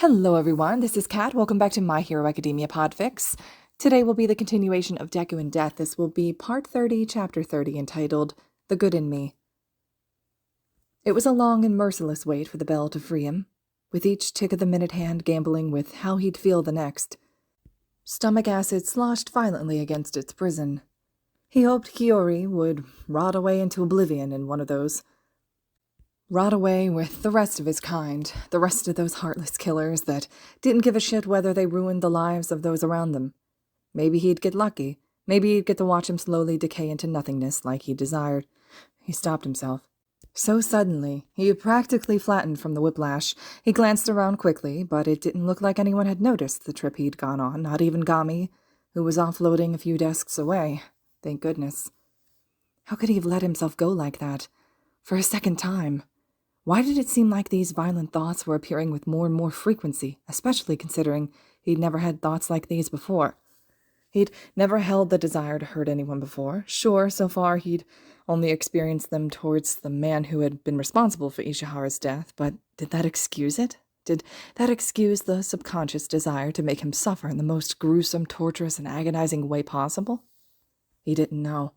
Hello everyone, this is Kat. Welcome back to My Hero Academia Podfics. Today will be the continuation of Deku and Death. This will be Part 30, Chapter 30, entitled The Good in Me. It was a long and merciless wait for the bell to free him, with each tick of the minute hand gambling with how he'd feel the next. Stomach acid sloshed violently against its prison. He hoped Kiori would rot away into oblivion in one of those. Rot away with the rest of his kind, the rest of those heartless killers that didn't give a shit whether they ruined the lives of those around them. Maybe he'd get lucky. Maybe he'd get to watch him slowly decay into nothingness like he desired. He stopped himself. So suddenly, he practically flattened from the whiplash. He glanced around quickly, but it didn't look like anyone had noticed the trip he'd gone on, not even Gami, who was offloading a few desks away. Thank goodness. How could he have let himself go like that? For a second time. Why did it seem like these violent thoughts were appearing with more and more frequency, especially considering he'd never had thoughts like these before? He'd never held the desire to hurt anyone before. Sure, so far he'd only experienced them towards the man who had been responsible for Ishihara's death, but did that excuse it? Did that excuse the subconscious desire to make him suffer in the most gruesome, torturous, and agonizing way possible? He didn't know.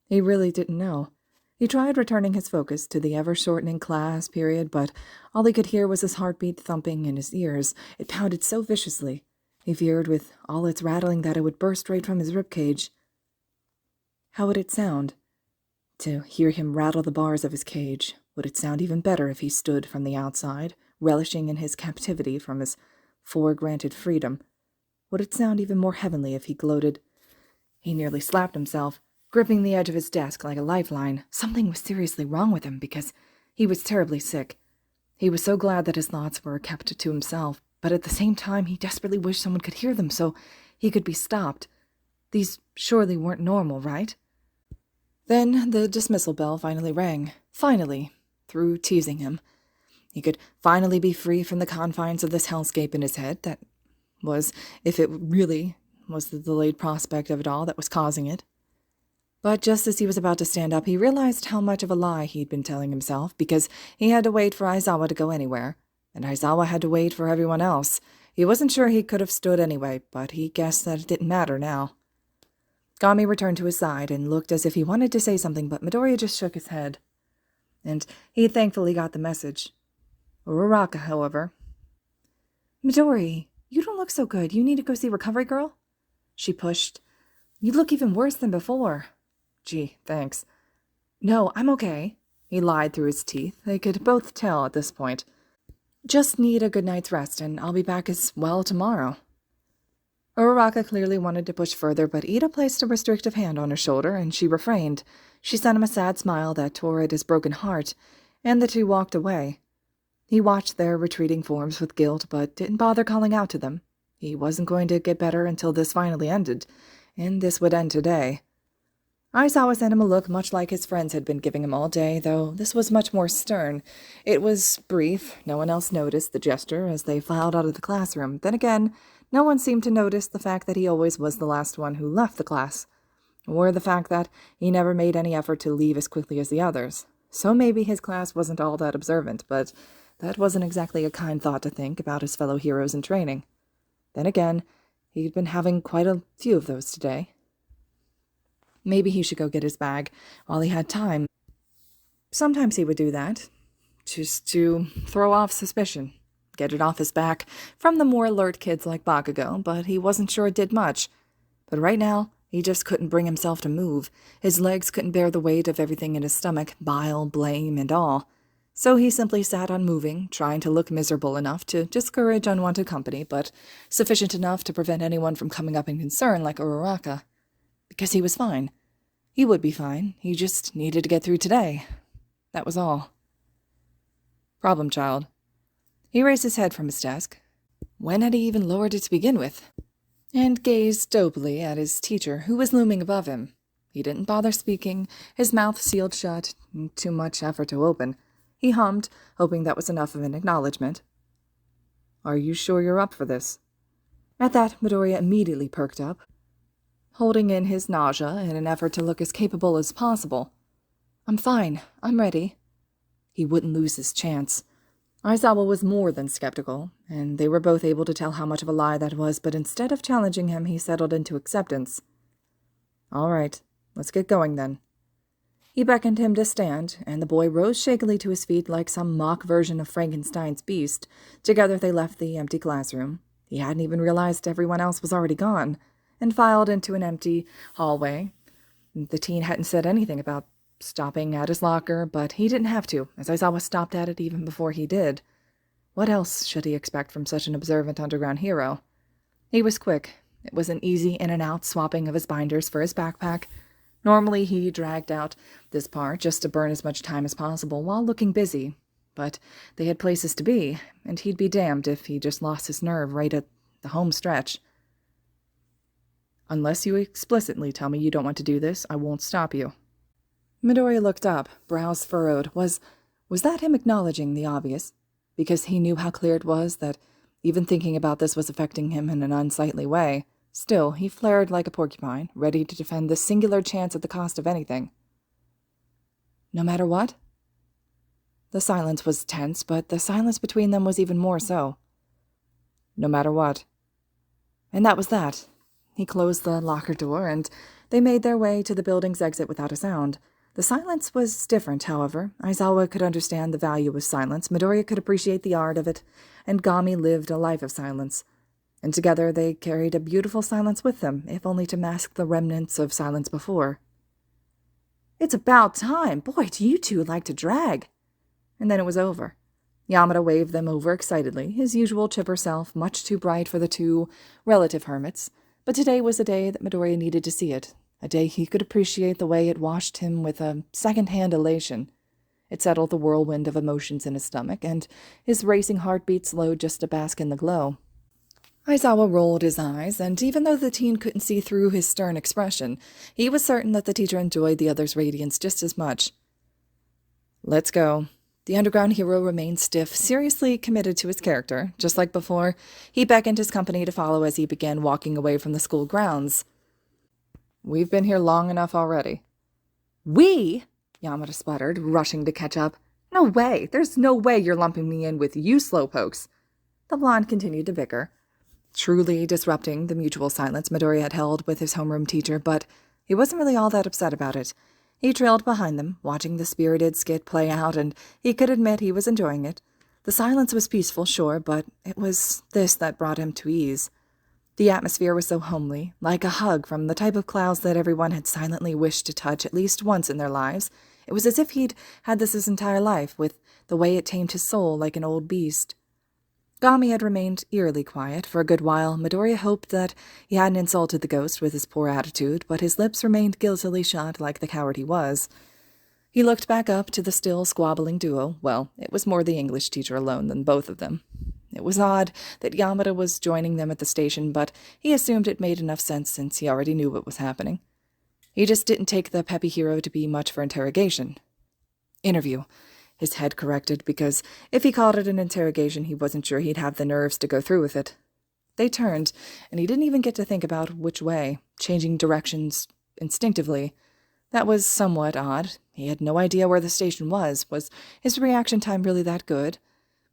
He really didn't know. He tried returning his focus to the ever-shortening class period, but all he could hear was his heartbeat thumping in his ears. It pounded so viciously. He feared with all its rattling that it would burst right from his ribcage. How would it sound? To hear him rattle the bars of his cage, would it sound even better if he stood from the outside, relishing in his captivity from his fore-granted freedom? Would it sound even more heavenly if he gloated? He nearly slapped himself, gripping the edge of his desk like a lifeline. Something was seriously wrong with him because he was terribly sick. He was so glad that his thoughts were kept to himself, but at the same time he desperately wished someone could hear them so he could be stopped. These surely weren't normal, right? Then the dismissal bell finally rang. Finally, through teasing him. He could finally be free from the confines of this hellscape in his head. That was, if it really was the delayed prospect of it all that was causing it. But just as he was about to stand up, he realized how much of a lie he'd been telling himself, because he had to wait for Aizawa to go anywhere, and Aizawa had to wait for everyone else. He wasn't sure he could have stood anyway, but he guessed that it didn't matter now. Gami returned to his side and looked as if he wanted to say something, but Midoriya just shook his head. And he thankfully got the message. Uraraka, however. "Midori, you don't look so good. You need to go see Recovery Girl?" She pushed. "You look even worse than before." "Gee, thanks." "No, I'm okay," he lied through his teeth. They could both tell at this point. "Just need a good night's rest, and I'll be back as well tomorrow." Uraraka clearly wanted to push further, but Ida placed a restrictive hand on her shoulder, and she refrained. She sent him a sad smile that tore at his broken heart, and the two walked away. He watched their retreating forms with guilt, but didn't bother calling out to them. He wasn't going to get better until this finally ended, and this would end today. Aizawa sent him a look much like his friends had been giving him all day, though this was much more stern. It was brief. No one else noticed the gesture as they filed out of the classroom. Then again, no one seemed to notice the fact that he always was the last one who left the class, or the fact that he never made any effort to leave as quickly as the others. So maybe his class wasn't all that observant, but that wasn't exactly a kind thought to think about his fellow heroes in training. Then again, he'd been having quite a few of those today. Maybe he should go get his bag while he had time. Sometimes he would do that, just to throw off suspicion, get it off his back from the more alert kids like Bakugo, but he wasn't sure it did much. But right now, he just couldn't bring himself to move. His legs couldn't bear the weight of everything in his stomach, bile, blame, and all. So he simply sat unmoving, trying to look miserable enough to discourage unwanted company, but sufficient enough to prevent anyone from coming up in concern like Uraraka. Because he was fine. He would be fine. He just needed to get through today. That was all. Problem child. He raised his head from his desk. When had he even lowered it to begin with? And gazed dopily at his teacher, who was looming above him. He didn't bother speaking, his mouth sealed shut, too much effort to open. He hummed, hoping that was enough of an acknowledgement. "Are you sure you're up for this?" At that, Midoriya immediately perked up, holding in his nausea in an effort to look as capable as possible. "I'm fine. I'm ready." He wouldn't lose his chance. Aizawa was more than skeptical, and they were both able to tell how much of a lie that was, but instead of challenging him, he settled into acceptance. All right, let's get going then. He beckoned him to stand, and the boy rose shakily to his feet like some mock version of Frankenstein's beast. Together they left the empty classroom. He hadn't even realized everyone else was already gone, and filed into an empty hallway. The teen hadn't said anything about stopping at his locker, but he didn't have to, as Aizawa stopped at it even before he did. What else should he expect from such an observant underground hero? He was quick. It was an easy in-and-out swapping of his binders for his backpack. Normally he dragged out this part just to burn as much time as possible while looking busy, but they had places to be, and he'd be damned if he just lost his nerve right at the home stretch. Unless you explicitly tell me you don't want to do this, I won't stop you. Midoriya looked up, brows furrowed. Was that him acknowledging the obvious? Because he knew how clear it was that even thinking about this was affecting him in an unsightly way. Still, he flared like a porcupine, ready to defend this singular chance at the cost of anything. No matter what? The silence was tense, but the silence between them was even more so. No matter what. And that was that. He closed the locker door, and they made their way to the building's exit without a sound. The silence was different, however. Aizawa could understand the value of silence, Midoriya could appreciate the art of it, and Gami lived a life of silence. And together they carried a beautiful silence with them, if only to mask the remnants of silence before. It's about time! Boy, do you two like to drag! And then it was over. Yamada waved them over excitedly, his usual chipper self, much too bright for the two relative hermits. But today was a day that Midoriya needed to see it, a day he could appreciate the way it washed him with a second-hand elation. It settled the whirlwind of emotions in his stomach, and his racing heartbeat slowed just to bask in the glow. Aizawa rolled his eyes, and even though the teen couldn't see through his stern expression, he was certain that the teacher enjoyed the other's radiance just as much. Let's go. The underground hero remained stiff, seriously committed to his character. Just like before, he beckoned his company to follow as he began walking away from the school grounds. We've been here long enough already. We? Yamada sputtered, rushing to catch up. No way! There's no way you're lumping me in with you slowpokes. The blonde continued to bicker, truly disrupting the mutual silence Midoriya had held with his homeroom teacher, but he wasn't really all that upset about it. He trailed behind them, watching the spirited skit play out, and he could admit he was enjoying it. The silence was peaceful, sure, but it was this that brought him to ease. The atmosphere was so homely, like a hug from the type of clouds that everyone had silently wished to touch at least once in their lives. It was as if he'd had this his entire life, with the way it tamed his soul like an old beast. Gami had remained eerily quiet for a good while. Midoriya hoped that he hadn't insulted the ghost with his poor attitude, but his lips remained guiltily shut like the coward he was. He looked back up to the still squabbling duo. Well, it was more the English teacher alone than both of them. It was odd that Yamada was joining them at the station, but he assumed it made enough sense since he already knew what was happening. He just didn't take the peppy hero to be much for interrogation. Interview. His head corrected, because if he called it an interrogation, he wasn't sure he'd have the nerves to go through with it. They turned, and he didn't even get to think about which way, changing directions instinctively. That was somewhat odd. He had no idea where the station was. Was his reaction time really that good?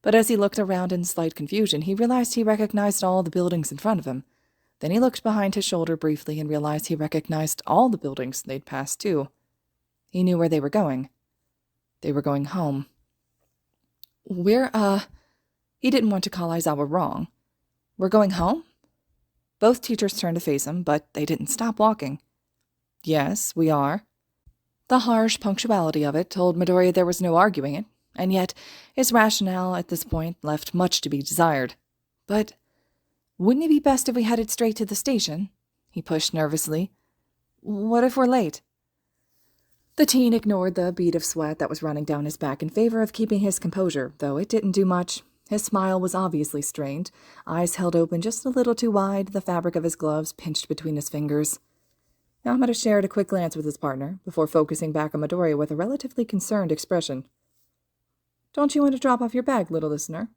But as he looked around in slight confusion, he realized he recognized all the buildings in front of him. Then he looked behind his shoulder briefly and realized he recognized all the buildings they'd passed, too. He knew where they were going. They were going home. He didn't want to call Aizawa wrong. We're going home? Both teachers turned to face him, but they didn't stop walking. Yes, we are. The harsh punctuality of it told Midoriya there was no arguing it, and yet his rationale at this point left much to be desired. But wouldn't it be best if we headed straight to the station? He pushed nervously. What if we're late? The teen ignored the bead of sweat that was running down his back in favor of keeping his composure, though it didn't do much. His smile was obviously strained, eyes held open just a little too wide, the fabric of his gloves pinched between his fingers. Yamada shared a quick glance with his partner, before focusing back on Midoriya with a relatively concerned expression. Don't you want to drop off your bag, little listener?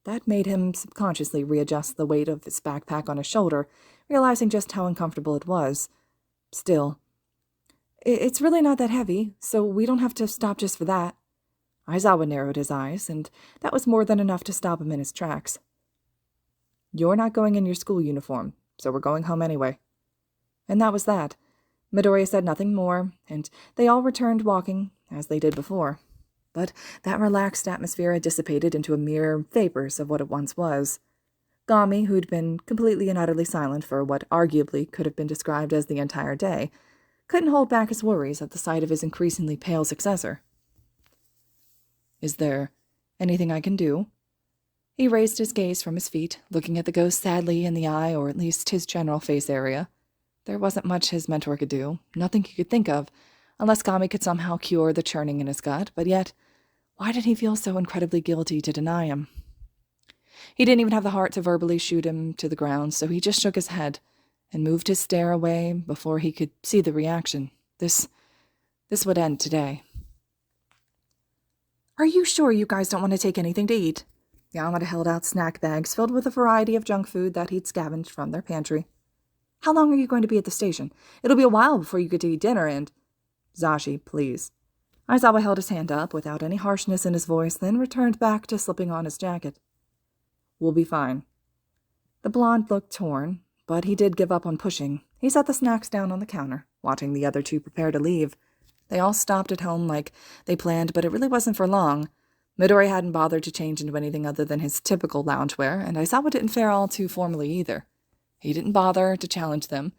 That made him subconsciously readjust the weight of his backpack on his shoulder, realizing just how uncomfortable it was. Still, it's really not that heavy, so we don't have to stop just for that. Aizawa narrowed his eyes, and that was more than enough to stop him in his tracks. "You're not going in your school uniform, so we're going home anyway." And that was that. Midoriya said nothing more, and they all returned walking, as they did before. But that relaxed atmosphere had dissipated into a mere vapors of what it once was. Gami, who'd been completely and utterly silent for what arguably could have been described as the entire day, couldn't hold back his worries at the sight of his increasingly pale successor. "Is there anything I can do?" He raised his gaze from his feet, looking at the ghost sadly in the eye, or at least his general face area. There wasn't much his mentor could do, nothing he could think of, unless Gami could somehow cure the churning in his gut, but yet, why did he feel so incredibly guilty to deny him? He didn't even have the heart to verbally shoot him to the ground, so he just shook his head and moved his stare away before he could see the reaction. This would end today. "Are you sure you guys don't want to take anything to eat?" Yamada held out snack bags filled with a variety of junk food that he'd scavenged from their pantry. "How long are you going to be at the station? It'll be a while before you get to eat dinner and—" "Zashi, please." Aizawa held his hand up without any harshness in his voice, then returned back to slipping on his jacket. "We'll be fine." The blonde looked torn, but he did give up on pushing. He set the snacks down on the counter, watching the other two prepare to leave. They all stopped at home like they planned, but it really wasn't for long. Midori hadn't bothered to change into anything other than his typical loungewear, and Aizawa didn't fare all too formally either. He didn't bother to challenge them.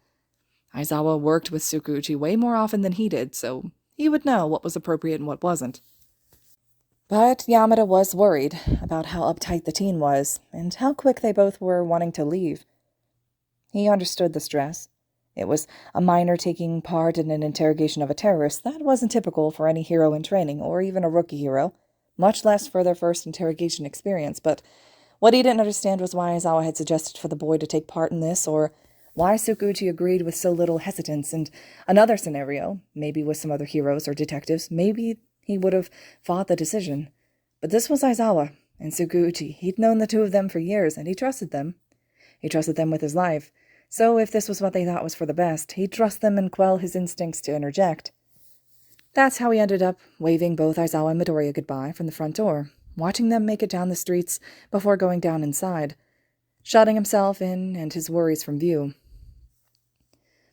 Aizawa worked with Tsukuchi way more often than he did, so he would know what was appropriate and what wasn't. But Yamada was worried about how uptight the teen was, and how quick they both were wanting to leave. He understood the stress. It was a minor taking part in an interrogation of a terrorist. That wasn't typical for any hero in training, or even a rookie hero, much less for their first interrogation experience, but what he didn't understand was why Aizawa had suggested for the boy to take part in this, or why Tsukuchi agreed with so little hesitance. And another scenario, maybe with some other heroes or detectives, maybe he would have fought the decision. But this was Aizawa and Tsukuchi. He'd known the two of them for years, and he trusted them. He trusted them with his life. So if this was what they thought was for the best, he'd trust them and quell his instincts to interject. That's how he ended up waving both Aizawa and Midoriya goodbye from the front door, watching them make it down the streets before going down inside, shutting himself in and his worries from view.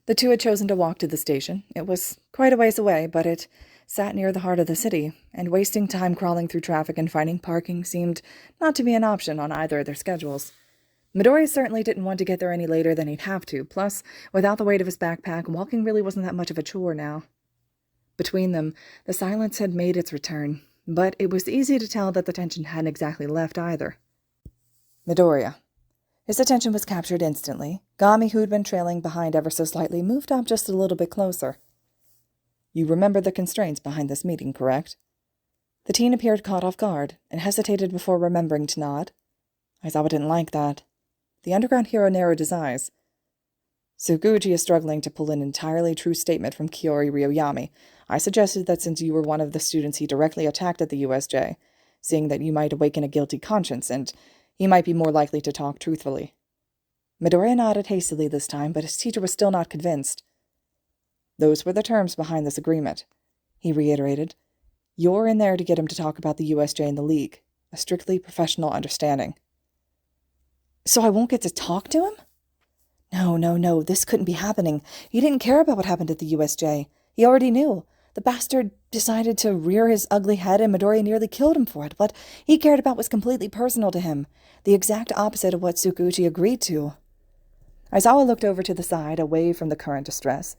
The two had chosen to walk to the station. It was quite a ways away, but it sat near the heart of the city, and wasting time crawling through traffic and finding parking seemed not to be an option on either of their schedules. Midoriya certainly didn't want to get there any later than he'd have to, plus, without the weight of his backpack, walking really wasn't that much of a chore now. Between them, the silence had made its return, but it was easy to tell that the tension hadn't exactly left either. Midoriya. His attention was captured instantly. Gami, who'd been trailing behind ever so slightly, moved up just a little bit closer. "You remember the constraints behind this meeting, correct?" The teen appeared caught off guard, and hesitated before remembering to nod. Aizawa didn't like that. The underground hero narrowed his eyes. "Tsukuchi is struggling to pull an entirely true statement from Kiori Ryōyami. I suggested that since you were one of the students he directly attacked at the USJ, seeing that you might awaken a guilty conscience, and he might be more likely to talk truthfully." Midoriya nodded hastily this time, but his teacher was still not convinced. "Those were the terms behind this agreement," he reiterated. "You're in there to get him to talk about the USJ and the League. A strictly professional understanding." "So I won't get to talk to him?" No, this couldn't be happening. He didn't care about what happened at the USJ. He already knew. The bastard decided to rear his ugly head, and Midoriya nearly killed him for it. What he cared about was completely personal to him, the exact opposite of what Tsukuchi agreed to. Aizawa looked over to the side, away from the current distress.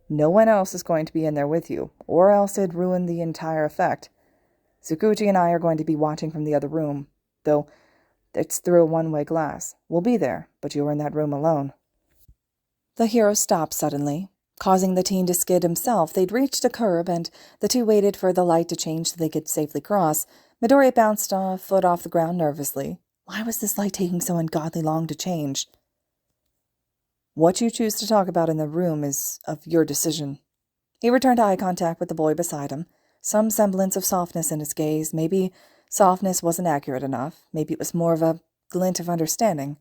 "No one else is going to be in there with you, or else it'd ruin the entire effect. Tsukuchi and I are going to be watching from the other room, though it's through a one-way glass. We'll be there, but you're in that room alone." The hero stopped suddenly, causing the teen to skid himself. They'd reached a curb, and the two waited for the light to change so they could safely cross. Midoriya bounced a foot off the ground nervously. Why was this light taking so ungodly long to change? "What you choose to talk about in the room is of your decision." He returned eye contact with the boy beside him, some semblance of softness in his gaze. Maybe softness wasn't accurate enough. Maybe it was more of a glint of understanding.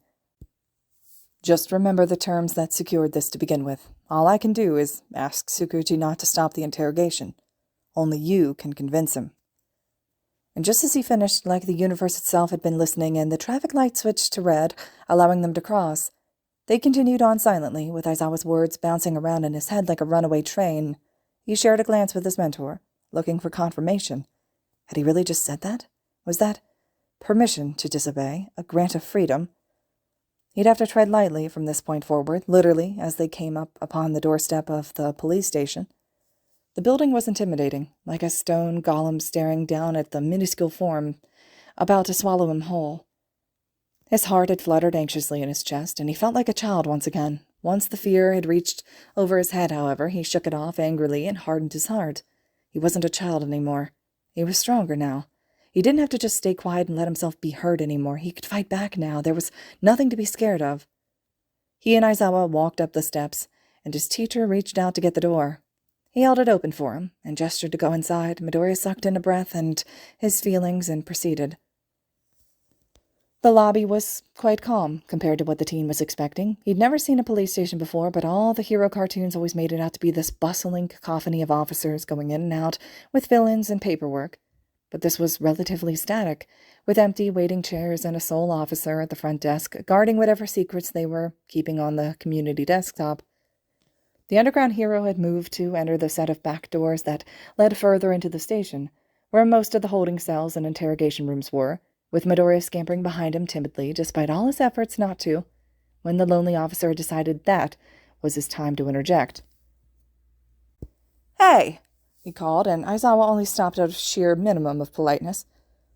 "Just remember the terms that secured this to begin with. All I can do is ask Tsukuchi not to stop the interrogation. Only you can convince him." And just as he finished, like the universe itself had been listening, and the traffic light switched to red, allowing them to cross, they continued on silently, with Aizawa's words bouncing around in his head like a runaway train. He shared a glance with his mentor, looking for confirmation. Had he really just said that? Was that permission to disobey, a grant of freedom? He'd have to tread lightly from this point forward, literally, as they came up upon the doorstep of the police station. The building was intimidating, like a stone golem staring down at the minuscule form about to swallow him whole. His heart had fluttered anxiously in his chest, and he felt like a child once again. Once the fear had reached over his head, however, he shook it off angrily and hardened his heart. He wasn't a child anymore. He was stronger now. He didn't have to just stay quiet and let himself be hurt anymore. He could fight back now. There was nothing to be scared of. He and Aizawa walked up the steps, and his teacher reached out to get the door. He held it open for him, and gestured to go inside. Midoriya sucked in a breath and his feelings and proceeded. The lobby was quite calm compared to what the teen was expecting. He'd never seen a police station before, but all the hero cartoons always made it out to be this bustling cacophony of officers going in and out with fill-ins and paperwork. But this was relatively static, with empty waiting chairs and a sole officer at the front desk guarding whatever secrets they were keeping on the community desktop. The underground hero had moved to enter the set of back doors that led further into the station, where most of the holding cells and interrogation rooms were, with Midoriya scampering behind him timidly, despite all his efforts not to, when the lonely officer had decided that was his time to interject. "Hey!" he called, and Aizawa only stopped out of sheer minimum of politeness.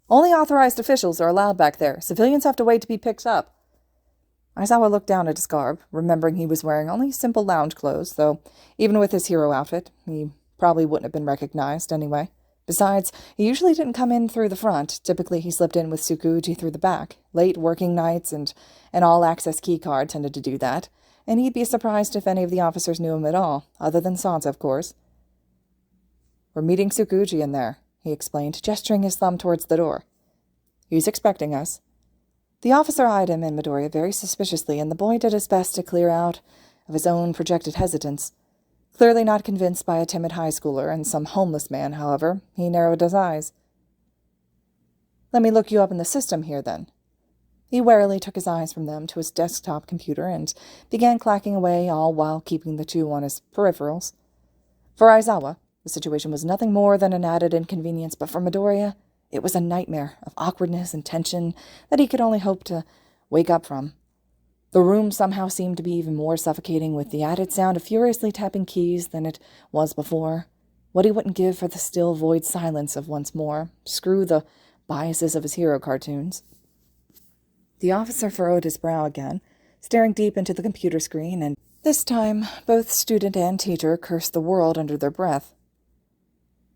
"Only authorized officials are allowed back there. Civilians have to wait to be picked up." Aizawa looked down at his garb, remembering he was wearing only simple lounge clothes, though even with his hero outfit, he probably wouldn't have been recognized anyway. Besides, he usually didn't come in through the front. Typically, he slipped in with Tsukuji through the back. Late working nights and an all-access keycard tended to do that, and he'd be surprised if any of the officers knew him at all, other than Sansa, of course. "We're meeting Tsukuji in there," he explained, gesturing his thumb towards the door. "He's expecting us." The officer eyed him and Midoriya very suspiciously, and the boy did his best to clear out of his own projected hesitance. Clearly not convinced by a timid high schooler and some homeless man, however, he narrowed his eyes. "Let me look you up in the system here, then." He warily took his eyes from them to his desktop computer and began clacking away, all while keeping the two on his peripherals. For Aizawa, the situation was nothing more than an added inconvenience, but for Midoriya, it was a nightmare of awkwardness and tension that he could only hope to wake up from. The room somehow seemed to be even more suffocating, with the added sound of furiously tapping keys than it was before. What he wouldn't give for the still void silence of once more. Screw the biases of his hero cartoons. The officer furrowed his brow again, staring deep into the computer screen, and this time both student and teacher cursed the world under their breath.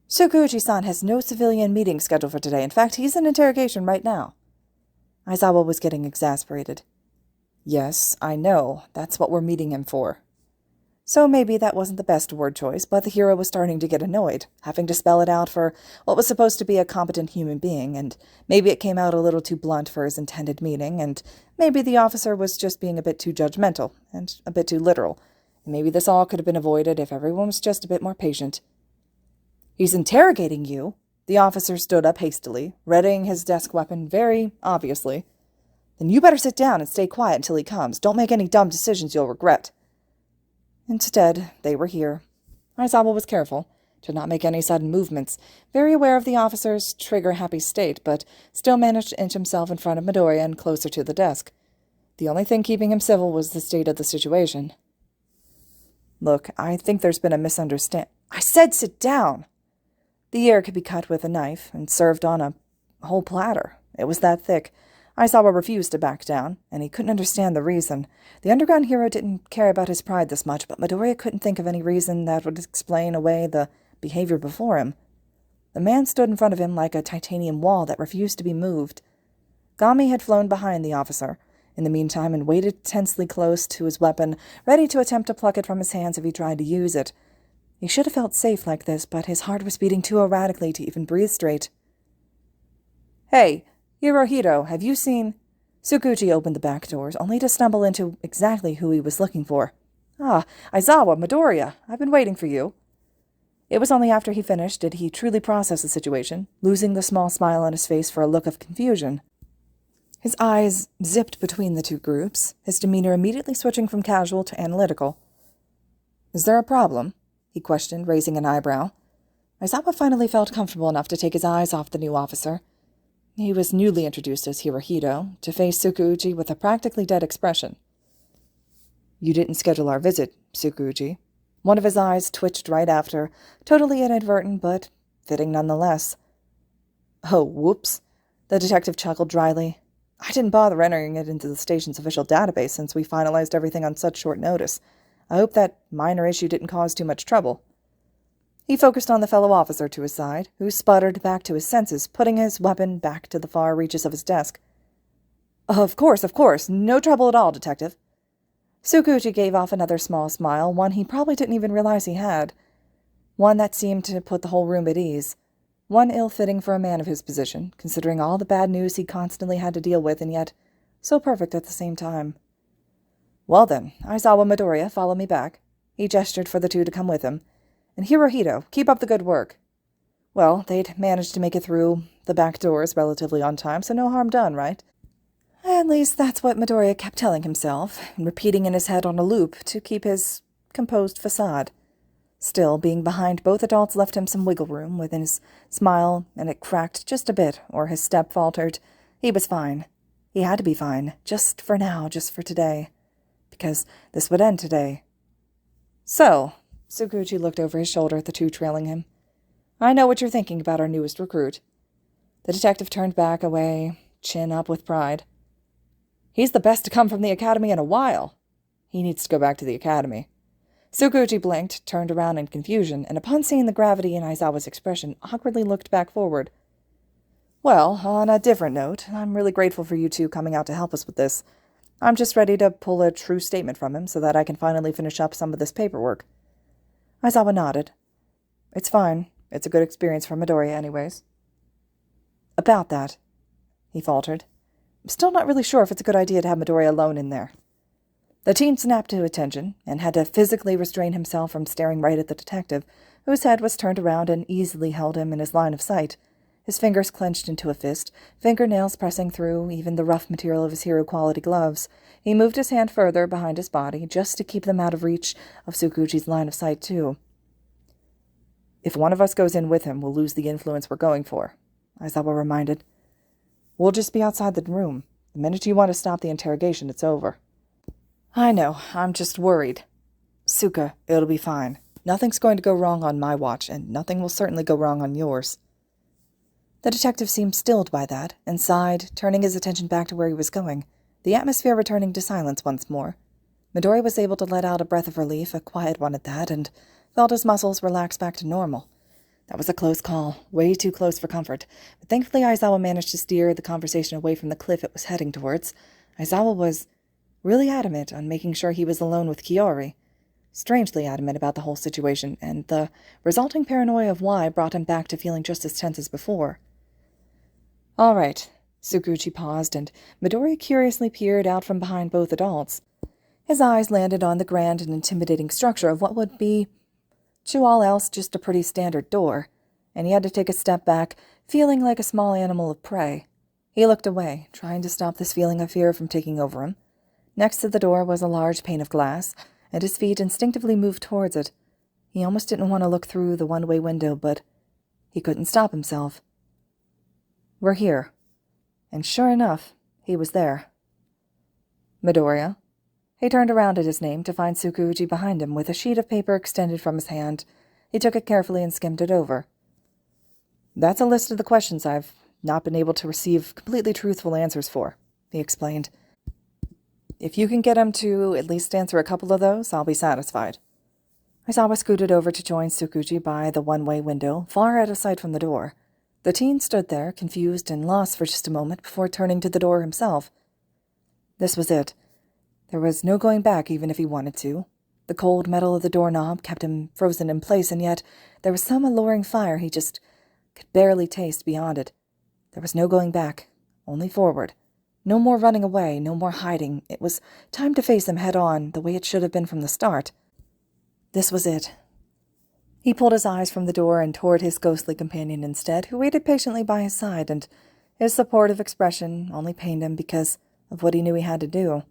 "Tsukuji-san has no civilian meeting scheduled for today. In fact, he's in interrogation right now." Aizawa was getting exasperated. "Yes, I know. That's what we're meeting him for." So maybe that wasn't the best word choice, but the hero was starting to get annoyed, having to spell it out for what was supposed to be a competent human being, and maybe it came out a little too blunt for his intended meaning, and maybe the officer was just being a bit too judgmental, and a bit too literal, and maybe this all could have been avoided if everyone was just a bit more patient. "He's interrogating you." The officer stood up hastily, readying his desk weapon very obviously. "Then you better sit down and stay quiet until he comes. Don't make any dumb decisions you'll regret." Instead, they were here. Aizawa was careful to not make any sudden movements, very aware of the officer's trigger-happy state, but still managed to inch himself in front of Midoriya and closer to the desk. The only thing keeping him civil was the state of the situation. "Look, I think there's been a misunderstanding." "I said sit down!" The ear could be cut with a knife and served on a whole platter. It was that thick. Aizawa refused to back down, and he couldn't understand the reason. The underground hero didn't care about his pride this much, but Midoriya couldn't think of any reason that would explain away the behavior before him. The man stood in front of him like a titanium wall that refused to be moved. Gami had flown behind the officer, in the meantime, and waited tensely close to his weapon, ready to attempt to pluck it from his hands if he tried to use it. He should have felt safe like this, but his heart was beating too erratically to even breathe straight. "Hey, Hirohito, have you seen—" Tsukuji opened the back doors, only to stumble into exactly who he was looking for. "Ah, Aizawa, Midoriya, I've been waiting for you." It was only after he finished did he truly process the situation, losing the small smile on his face for a look of confusion. His eyes zipped between the two groups, his demeanor immediately switching from casual to analytical. "Is there a problem?" he questioned, raising an eyebrow. Aizawa finally felt comfortable enough to take his eyes off the new officer. He was newly introduced as Hirohito, to face Tsukuuchi with a practically dead expression. "You didn't schedule our visit, Tsukuuchi." One of his eyes twitched right after, totally inadvertent, but fitting nonetheless. "Oh, whoops," the detective chuckled dryly. "I didn't bother entering it into the station's official database since we finalized everything on such short notice. I hope that minor issue didn't cause too much trouble." He focused on the fellow officer to his side, who sputtered back to his senses, putting his weapon back to the far reaches of his desk. Of course. No trouble at all, Detective." Tsukuuchi gave off another small smile, one he probably didn't even realize he had. One that seemed to put the whole room at ease. One ill-fitting for a man of his position, considering all the bad news he constantly had to deal with, and yet so perfect at the same time. "Well then, Aizawa Midoriya, follow me back." He gestured for the two to come with him. "And Hirohito, keep up the good work." Well, they'd managed to make it through the back doors relatively on time, so no harm done, right? At least that's what Midoriya kept telling himself, and repeating in his head on a loop to keep his composed facade. Still, being behind both adults left him some wiggle room within his smile, and it cracked just a bit, or his step faltered. He was fine. He had to be fine, just for now, just for today. Because this would end today. "So," Tsukuuchi looked over his shoulder at the two trailing him. "I know what you're thinking about our newest recruit." The detective turned back away, chin up with pride. "He's the best to come from the academy in a while." "He needs to go back to the academy." Tsukuuchi blinked, turned around in confusion, and upon seeing the gravity in Aizawa's expression, awkwardly looked back forward. "Well, on a different note, I'm really grateful for you two coming out to help us with this. I'm just ready to pull a true statement from him so that I can finally finish up some of this paperwork." Aizawa nodded. "It's fine. It's a good experience for Midoriya anyways." "About that," he faltered. "I'm still not really sure if it's a good idea to have Midoriya alone in there." The teen snapped to attention, and had to physically restrain himself from staring right at the detective, whose head was turned around and easily held him in his line of sight. His fingers clenched into a fist, fingernails pressing through even the rough material of his hero-quality gloves. He moved his hand further behind his body, just to keep them out of reach of Tsukuuchi's line of sight, too. "If one of us goes in with him, we'll lose the influence we're going for," Aizawa reminded. "We'll just be outside the room. The minute you want to stop the interrogation, it's over." "I know. I'm just worried." "Suka, it'll be fine. Nothing's going to go wrong on my watch, and nothing will certainly go wrong on yours." The detective seemed stilled by that, and sighed, turning his attention back to where he was going, the atmosphere returning to silence once more. Midoriya was able to let out a breath of relief, a quiet one at that, and felt his muscles relax back to normal. That was a close call, way too close for comfort, but thankfully Aizawa managed to steer the conversation away from the cliff it was heading towards. Aizawa was really adamant on making sure he was alone with Kiori. Strangely adamant about the whole situation, and the resulting paranoia of why brought him back to feeling just as tense as before. "All right." Tsukuuchi paused, and Midoriya curiously peered out from behind both adults. His eyes landed on the grand and intimidating structure of what would be, to all else, just a pretty standard door, and he had to take a step back, feeling like a small animal of prey. He looked away, trying to stop this feeling of fear from taking over him. Next to the door was a large pane of glass, and his feet instinctively moved towards it. He almost didn't want to look through the one-way window, but he couldn't stop himself. "We're here." And sure enough, he was there. "Midoriya." He turned around at his name to find Tsukuuchi behind him with a sheet of paper extended from his hand. He took it carefully and skimmed it over. "That's a list of the questions I've not been able to receive completely truthful answers for," he explained. "If you can get him to at least answer a couple of those, I'll be satisfied." Aizawa scooted over to join Tsukuuchi by the one-way window, far out of sight from the door. The teen stood there, confused and lost for just a moment before turning to the door himself. This was it. There was no going back even if he wanted to. The cold metal of the doorknob kept him frozen in place, and yet there was some alluring fire he just could barely taste beyond it. There was no going back, only forward. No more running away, no more hiding. It was time to face him head-on, the way it should have been from the start. This was it. He pulled his eyes from the door and toward his ghostly companion instead, who waited patiently by his side, and his supportive expression only pained him because of what he knew he had to do.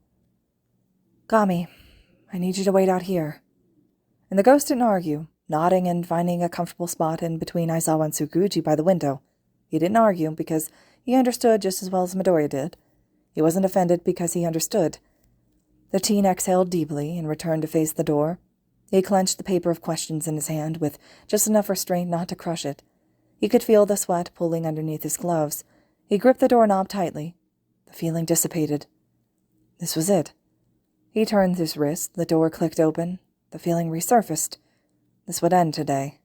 "Gami, I need you to wait out here." And the ghost didn't argue, nodding and finding a comfortable spot in between Aizawa and Tsukuji by the window. He didn't argue because he understood just as well as Midoriya did. He wasn't offended because he understood. The teen exhaled deeply and returned to face the door. He clenched the paper of questions in his hand with just enough restraint not to crush it. He could feel the sweat pooling underneath his gloves. He gripped the doorknob tightly. The feeling dissipated. This was it. He turned his wrist, the door clicked open. The feeling resurfaced. This would end today.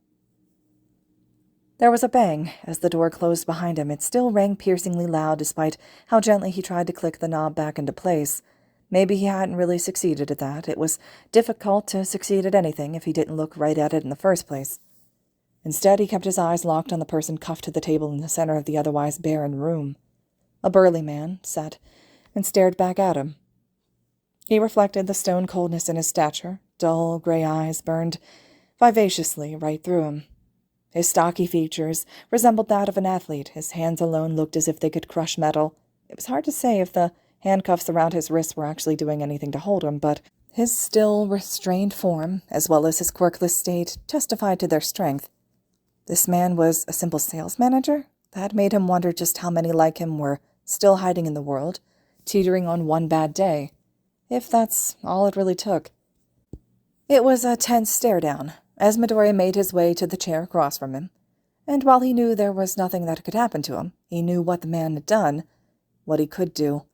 There was a bang as the door closed behind him. It still rang piercingly loud despite how gently he tried to click the knob back into place. Maybe he hadn't really succeeded at that. It was difficult to succeed at anything if he didn't look right at it in the first place. Instead, he kept his eyes locked on the person cuffed to the table in the center of the otherwise barren room. A burly man sat and stared back at him. He reflected the stone coldness in his stature. Dull gray eyes burned vivaciously right through him. His stocky features resembled that of an athlete. His hands alone looked as if they could crush metal. It was hard to say if the handcuffs around his wrists were actually doing anything to hold him, but his still, restrained form, as well as his quirkless state, testified to their strength. This man was a simple sales manager? That made him wonder just how many like him were still hiding in the world, teetering on one bad day. If that's all it really took. It was a tense stare-down, as Midoriya made his way to the chair across from him. And while he knew there was nothing that could happen to him, he knew what the man had done, what he could do.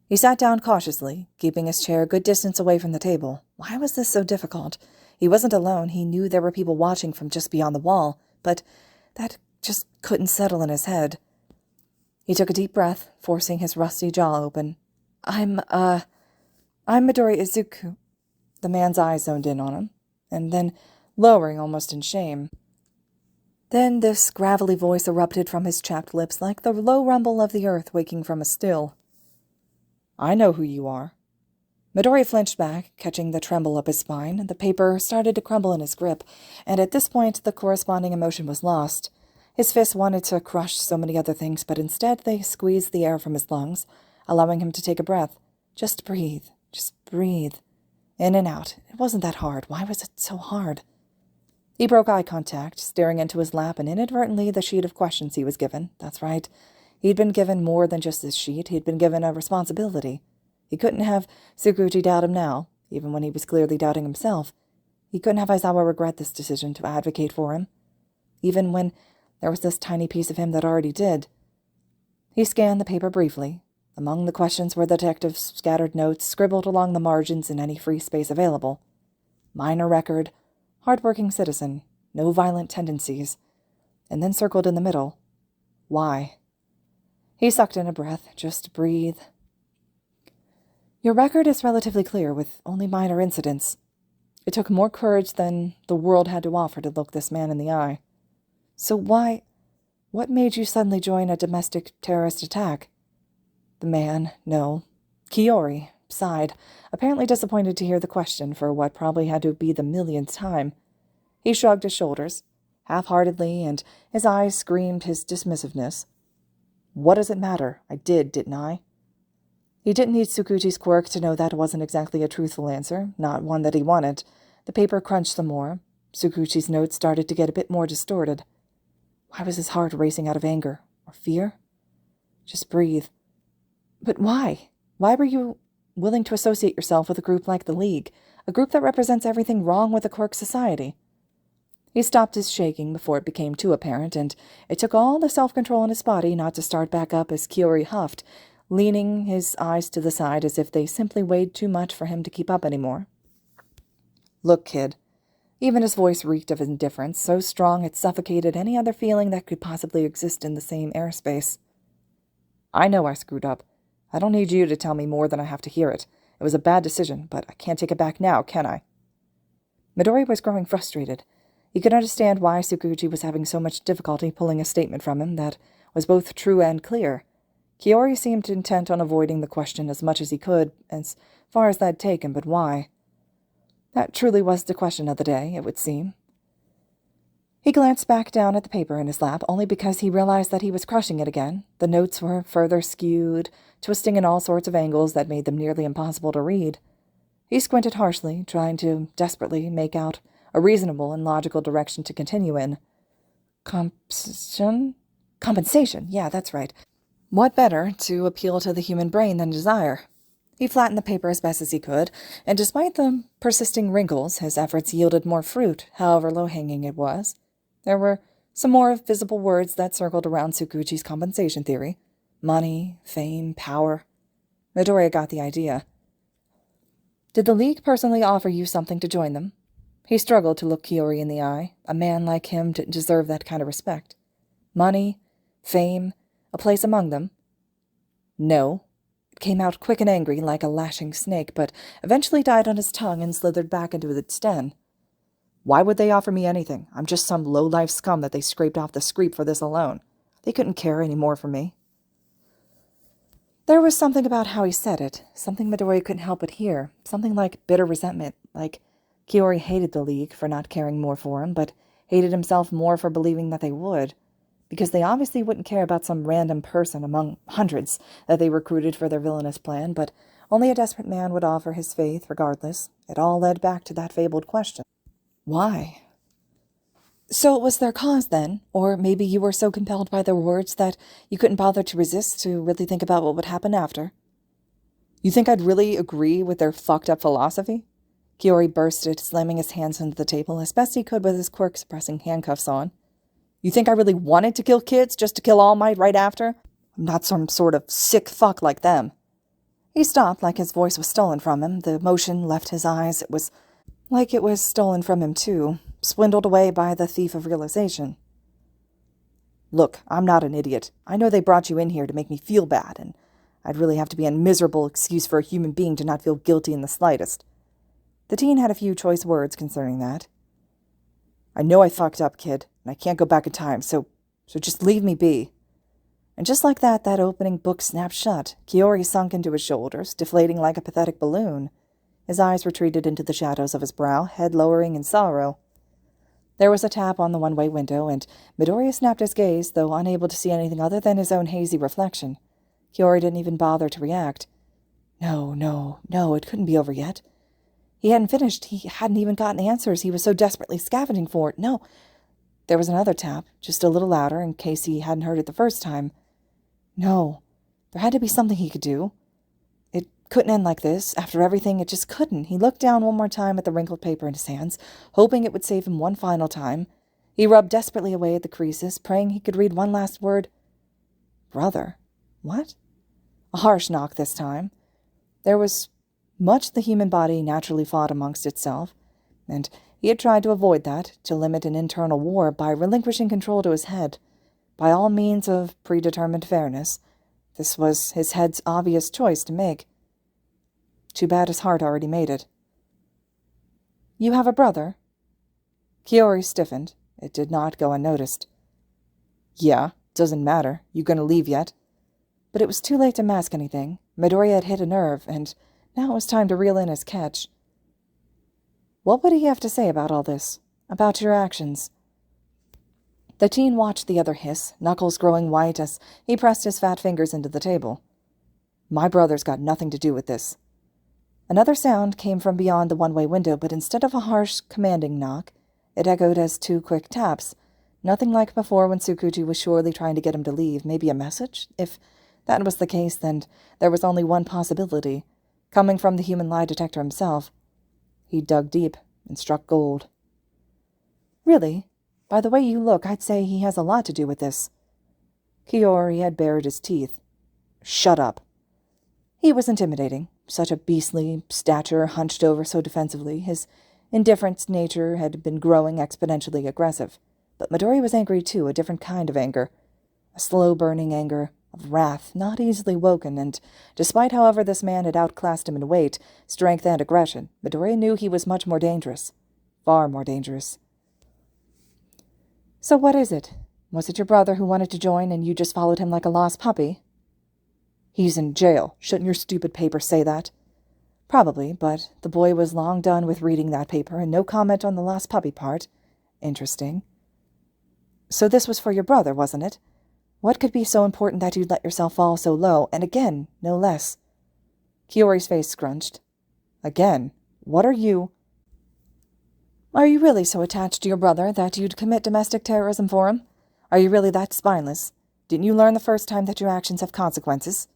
He sat down cautiously, keeping his chair a good distance away from the table. Why was this so difficult? He wasn't alone. He knew there were people watching from just beyond the wall, but that just couldn't settle in his head. He took a deep breath, forcing his rusty jaw open. I'm Midoriya Izuku." The man's eyes zoned in on him, and then lowering almost in shame. Then this gravelly voice erupted from his chapped lips like the low rumble of the earth waking from a still. "I know who you are." Midoriya flinched back, catching the tremble up his spine. The paper started to crumble in his grip, and at this point the corresponding emotion was lost. His fists wanted to crush so many other things, but instead they squeezed the air from his lungs, allowing him to take a breath. Just breathe. Just breathe. In and out. It wasn't that hard. Why was it so hard? He broke eye contact, staring into his lap and inadvertently the sheet of questions he was given. That's right. He'd been given more than just this sheet. He'd been given a responsibility. He couldn't have Tsukuji doubt him now, even when he was clearly doubting himself. He couldn't have Aizawa regret this decision to advocate for him, even when there was this tiny piece of him that already did. He scanned the paper briefly. Among the questions were the detective's scattered notes, scribbled along the margins in any free space available. Minor record, hard-working citizen, no violent tendencies, and then circled in the middle. Why? He sucked in a breath. Just breathe. Your record is relatively clear, with only minor incidents. It took more courage than the world had to offer to look this man in the eye. So why? What made you suddenly join a domestic terrorist attack? The man, no. Kiori, sighed, apparently disappointed to hear the question for what probably had to be the millionth time. He shrugged his shoulders, half-heartedly, and his eyes screamed his dismissiveness. What does it matter? I did, didn't I? He didn't need Tsukuji's quirk to know that wasn't exactly a truthful answer, not one that he wanted. The paper crunched some more. Tsukuji's notes started to get a bit more distorted. Why was his heart racing out of anger? Or fear? Just breathe. But why? Why were you willing to associate yourself with a group like the League, a group that represents everything wrong with the quirk society? He stopped his shaking before it became too apparent, and it took all the self-control in his body not to start back up as Kiori huffed, leaning his eyes to the side as if they simply weighed too much for him to keep up anymore. Look, kid. Even his voice reeked of indifference, so strong it suffocated any other feeling that could possibly exist in the same airspace. I know I screwed up. I don't need you to tell me more than I have to hear it. It was a bad decision, but I can't take it back now, can I? Midoriya was growing frustrated. He could understand why Tsukuji was having so much difficulty pulling a statement from him that was both true and clear. Kiori seemed intent on avoiding the question as much as he could, as far as that'd take him, but why? That truly was the question of the day, it would seem. He glanced back down at the paper in his lap, only because he realized that he was crushing it again. The notes were further skewed, twisting in all sorts of angles that made them nearly impossible to read. He squinted harshly, trying to desperately make out a reasonable and logical direction to continue in. Compensation? Compensation, yeah, that's right. What better to appeal to the human brain than desire? He flattened the paper as best as he could, and despite the persisting wrinkles, his efforts yielded more fruit, however low-hanging it was. There were some more visible words that circled around Tsukuchi's compensation theory. Money, fame, power. Midoriya got the idea. Did the League personally offer you something to join them? He struggled to look Kiori in the eye. A man like him didn't deserve that kind of respect. Money, fame, a place among them. No. It came out quick and angry like a lashing snake, but eventually died on his tongue and slithered back into its den. Why would they offer me anything? I'm just some low-life scum that they scraped off the screep for this alone. They couldn't care any more for me. There was something about how he said it, something Midoriya couldn't help but hear, something like bitter resentment, like Kiori hated the League for not caring more for him, but hated himself more for believing that they would, because they obviously wouldn't care about some random person among hundreds that they recruited for their villainous plan, but only a desperate man would offer his faith regardless. It all led back to that fabled question. Why? So it was their cause, then? Or maybe you were so compelled by their words that you couldn't bother to resist to really think about what would happen after? You think I'd really agree with their fucked-up philosophy? Kiori bursted, slamming his hands into the table as best he could with his quirk-suppressing handcuffs on. You think I really wanted to kill kids just to kill All Might right after? I'm not some sort of sick fuck like them. He stopped like his voice was stolen from him. The emotion left his eyes. It was like it was stolen from him, too, swindled away by the thief of realization. Look, I'm not an idiot. I know they brought you in here to make me feel bad, and I'd really have to be a miserable excuse for a human being to not feel guilty in the slightest. The teen had a few choice words concerning that. I know I fucked up, kid, and I can't go back in time, so just leave me be. And just like that opening book snapped shut. Kiori sunk into his shoulders, deflating like a pathetic balloon. His eyes retreated into the shadows of his brow, head lowering in sorrow. There was a tap on the one-way window, and Midoriya snapped his gaze, though unable to see anything other than his own hazy reflection. Kiori didn't even bother to react. No, it couldn't be over yet. He hadn't finished. He hadn't even gotten answers. He was so desperately scavenging for it. No. There was another tap, just a little louder, in case he hadn't heard it the first time. No. There had to be something he could do. It couldn't end like this. After everything, it just couldn't. He looked down one more time at the wrinkled paper in his hands, hoping it would save him one final time. He rubbed desperately away at the creases, praying he could read one last word. Brother. What? A harsh knock this time. There was much the human body naturally fought amongst itself, and he had tried to avoid that, to limit an internal war by relinquishing control to his head. By all means of predetermined fairness, this was his head's obvious choice to make. Too bad his heart already made it. You have a brother? Kiori stiffened. It did not go unnoticed. Yeah, doesn't matter. You gonna leave yet? But it was too late to mask anything. Midoriya had hit a nerve, and now it was time to reel in his catch. What would he have to say about all this? About your actions? The teen watched the other hiss, knuckles growing white as he pressed his fat fingers into the table. My brother's got nothing to do with this. Another sound came from beyond the one-way window, but instead of a harsh, commanding knock, it echoed as two quick taps. Nothing like before when Tsukuchi was surely trying to get him to leave. Maybe a message? If that was the case, then there was only one possibility, coming from the human lie detector himself. He dug deep and struck gold. Really? By the way you look, I'd say he has a lot to do with this. Kiori had bared his teeth. Shut up. He was intimidating. Such a beastly stature, hunched over so defensively. His indifferent nature had been growing exponentially aggressive. But Midoriya was angry too, a different kind of anger. A slow-burning anger, of wrath, not easily woken, and despite however this man had outclassed him in weight, strength, and aggression, Midoriya knew he was much more dangerous. Far more dangerous. So what is it? Was it your brother who wanted to join and you just followed him like a lost puppy? He's in jail. Shouldn't your stupid paper say that? Probably, but the boy was long done with reading that paper, and no comment on the lost puppy part. Interesting. So this was for your brother, wasn't it? What could be so important that you'd let yourself fall so low, and again, no less? Kiori's face scrunched. Again? What are you... Are you really so attached to your brother that you'd commit domestic terrorism for him? Are you really that spineless? Didn't you learn the first time that your actions have consequences?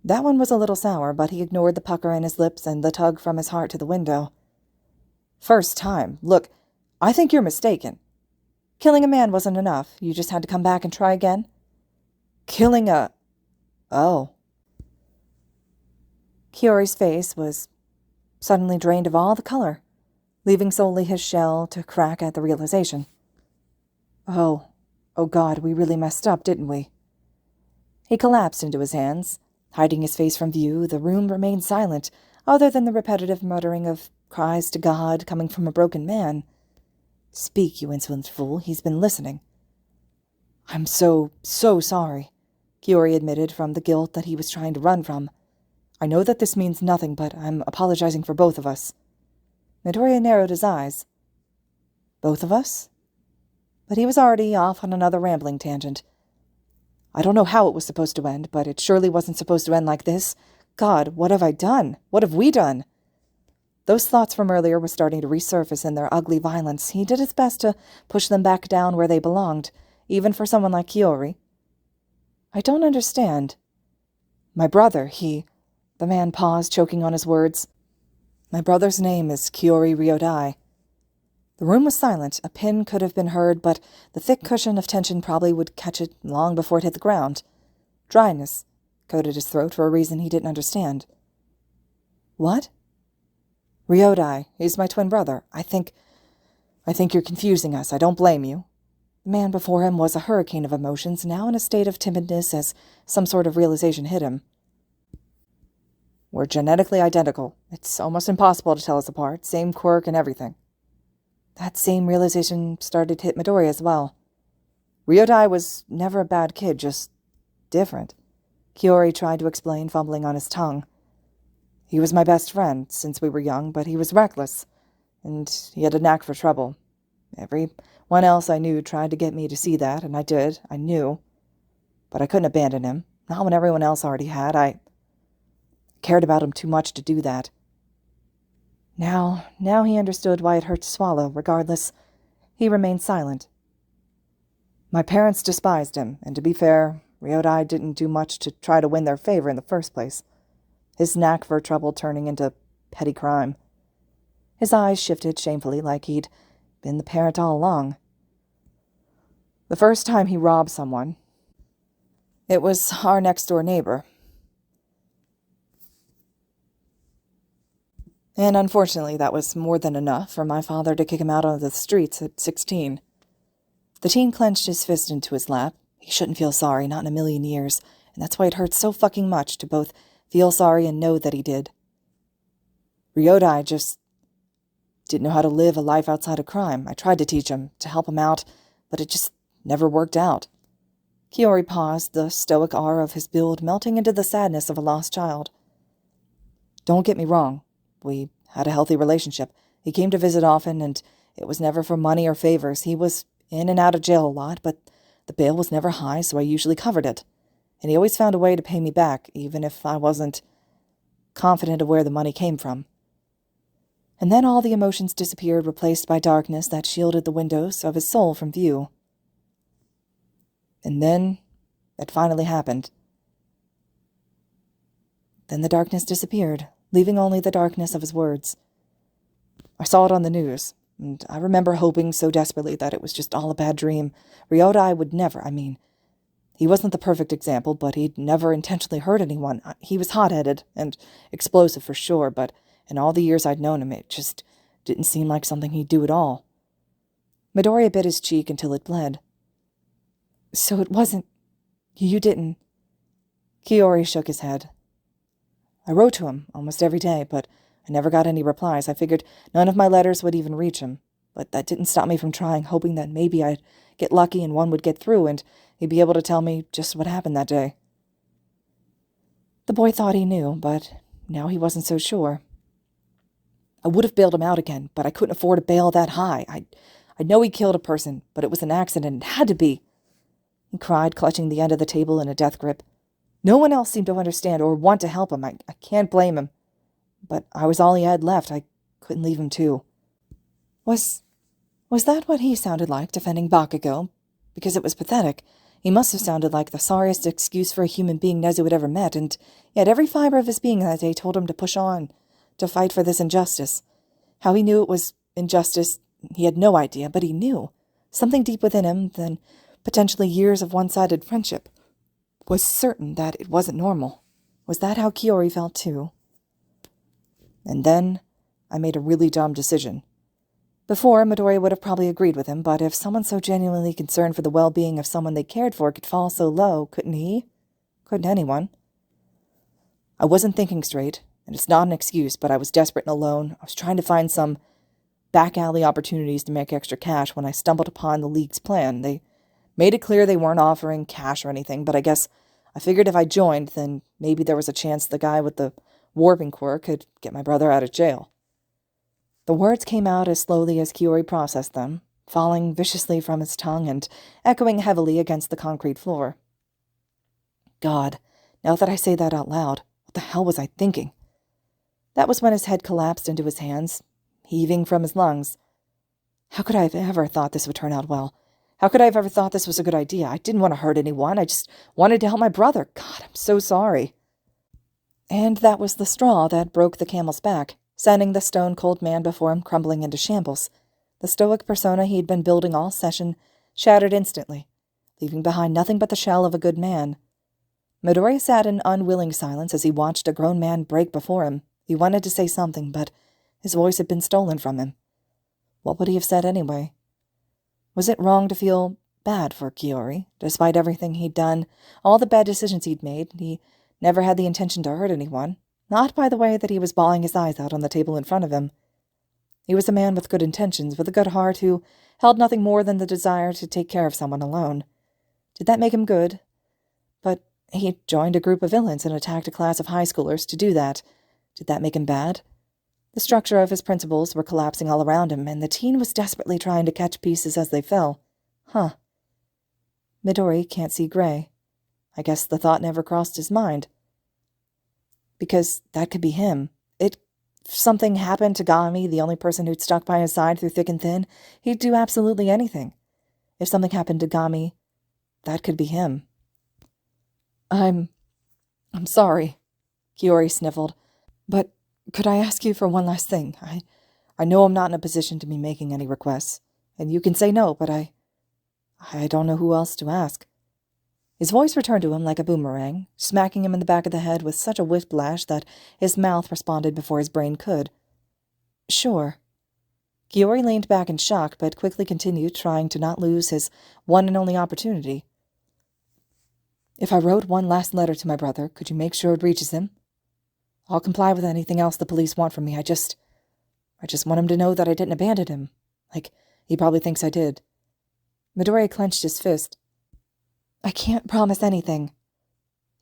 That one was a little sour, but he ignored the pucker in his lips and the tug from his heart to the window. First time? Look, I think you're mistaken. Killing a man wasn't enough. You just had to come back and try again? Killing a... Oh. Kiori's face was suddenly drained of all the color, leaving solely his shell to crack at the realization. Oh God, we really messed up, didn't we? He collapsed into his hands. Hiding his face from view, the room remained silent, other than the repetitive muttering of cries to God coming from a broken man. Speak, you insolent fool, he's been listening. I'm so sorry, Kiori admitted from the guilt that he was trying to run from. I know that this means nothing, but I'm apologizing for both of us. Midoriya narrowed his eyes. Both of us? But he was already off on another rambling tangent. I don't know how it was supposed to end, but it surely wasn't supposed to end like this. God, what have I done? What have we done? Those thoughts from earlier were starting to resurface in their ugly violence. He did his best to push them back down where they belonged, even for someone like Kiori. I don't understand. My brother, The man paused, choking on his words. My brother's name is Kiori Ryōdai. The room was silent. A pin could have been heard, but the thick cushion of tension probably would catch it long before it hit the ground. Dryness coated his throat for a reason he didn't understand. What? Ryōdai, he's my twin brother. I think you're confusing us. I don't blame you. The man before him was a hurricane of emotions, now in a state of timidness as some sort of realization hit him. We're genetically identical. It's almost impossible to tell us apart. Same quirk and everything. That same realization started to hit Midoriya as well. Ryōdai was never a bad kid, just different. Kiori tried to explain, fumbling on his tongue. He was my best friend since we were young, but he was reckless, and he had a knack for trouble. Everyone else I knew tried to get me to see that, and I did. I knew. But I couldn't abandon him, not when everyone else already had. I cared about him too much to do that. Now he understood why it hurt to swallow. Regardless, he remained silent. My parents despised him, and to be fair, Ryōdai didn't do much to try to win their favor in the first place. His knack for trouble turning into petty crime. His eyes shifted shamefully like he'd been the parent all along. The first time he robbed someone, it was our next-door neighbor. And unfortunately, that was more than enough for my father to kick him out onto the streets at 16. The teen clenched his fist into his lap. He shouldn't feel sorry, not in a million years, and that's why it hurts so fucking much to both feel sorry and know that he did. Ryōdai just didn't know how to live a life outside of crime. I tried to teach him, to help him out, but it just never worked out. Kiori paused, the stoic aura of his build melting into the sadness of a lost child. Don't get me wrong. We had a healthy relationship. He came to visit often, and it was never for money or favors. He was in and out of jail a lot, but the bail was never high, so I usually covered it. And he always found a way to pay me back, even if I wasn't confident of where the money came from. And then all the emotions disappeared, replaced by darkness that shielded the windows of his soul from view. And then it finally happened. Then the darkness disappeared, leaving only the darkness of his words. I saw it on the news, and I remember hoping so desperately that it was just all a bad dream. Ryōdai would never, he wasn't the perfect example, but he'd never intentionally hurt anyone. He was hot-headed and explosive for sure, but in all the years I'd known him, it just didn't seem like something he'd do at all. Midoriya bit his cheek until it bled. So it wasn't... You didn't... Kiori shook his head. I wrote to him almost every day, but I never got any replies. I figured none of my letters would even reach him, but that didn't stop me from trying, hoping that maybe I'd get lucky and one would get through and he'd be able to tell me just what happened that day. The boy thought he knew, but now he wasn't so sure. I would have bailed him out again, but I couldn't afford a bail that high. I know he killed a person, but it was an accident. It had to be," he cried, clutching the end of the table in a death grip. No one else seemed to understand or want to help him. I can't blame him. But I was all he had left. I couldn't leave him too. Was that what he sounded like, defending Bakugo? Because it was pathetic. He must have sounded like the sorriest excuse for a human being Nezu had ever met, and yet every fiber of his being that day told him to push on, to fight for this injustice. How he knew it was injustice, he had no idea, but he knew. Something deep within him, then potentially years of one-sided friendship, was certain that it wasn't normal. Was that how Kiori felt too? And then I made a really dumb decision. Before, Midori would have probably agreed with him, but if someone so genuinely concerned for the well-being of someone they cared for could fall so low, couldn't he? Couldn't anyone? I wasn't thinking straight, and it's not an excuse, but I was desperate and alone. I was trying to find some back-alley opportunities to make extra cash when I stumbled upon the League's plan. They made it clear they weren't offering cash or anything, but I guess I figured if I joined, then maybe there was a chance the guy with the warping quirk could get my brother out of jail. The words came out as slowly as Kiori processed them, falling viciously from his tongue and echoing heavily against the concrete floor. God, now that I say that out loud, what the hell was I thinking? That was when his head collapsed into his hands, heaving from his lungs. How could I have ever thought this would turn out well? How could I have ever thought this was a good idea? I didn't want to hurt anyone. I just wanted to help my brother. God, I'm so sorry. And that was the straw that broke the camel's back, sending the stone-cold man before him crumbling into shambles. The stoic persona he'd been building all session shattered instantly, leaving behind nothing but the shell of a good man. Midori sat in unwilling silence as he watched a grown man break before him. He wanted to say something, but his voice had been stolen from him. What would he have said anyway? Was it wrong to feel bad for Kiori? Despite everything he'd done, all the bad decisions he'd made, he never had the intention to hurt anyone. Not by the way that he was bawling his eyes out on the table in front of him. He was a man with good intentions, with a good heart, who held nothing more than the desire to take care of someone alone. Did that make him good? But he joined a group of villains and attacked a class of high schoolers to do that. Did that make him bad? The structure of his principles were collapsing all around him, and the teen was desperately trying to catch pieces as they fell. Huh. Midori can't see gray. I guess the thought never crossed his mind. Because that could be him. If something happened to Gami, the only person who'd stuck by his side through thick and thin, he'd do absolutely anything. If something happened to Gami, that could be him. I'm sorry, Kiori sniffled, but could I ask you for one last thing? I know I'm not in a position to be making any requests, and you can say no, but I don't know who else to ask. His voice returned to him like a boomerang, smacking him in the back of the head with such a whiplash that his mouth responded before his brain could. Sure. Kiori leaned back in shock, but quickly continued, trying to not lose his one and only opportunity. If I wrote one last letter to my brother, could you make sure it reaches him? I'll comply with anything else the police want from me. I just want him to know that I didn't abandon him. Like, he probably thinks I did. Midori clenched his fist. I can't promise anything.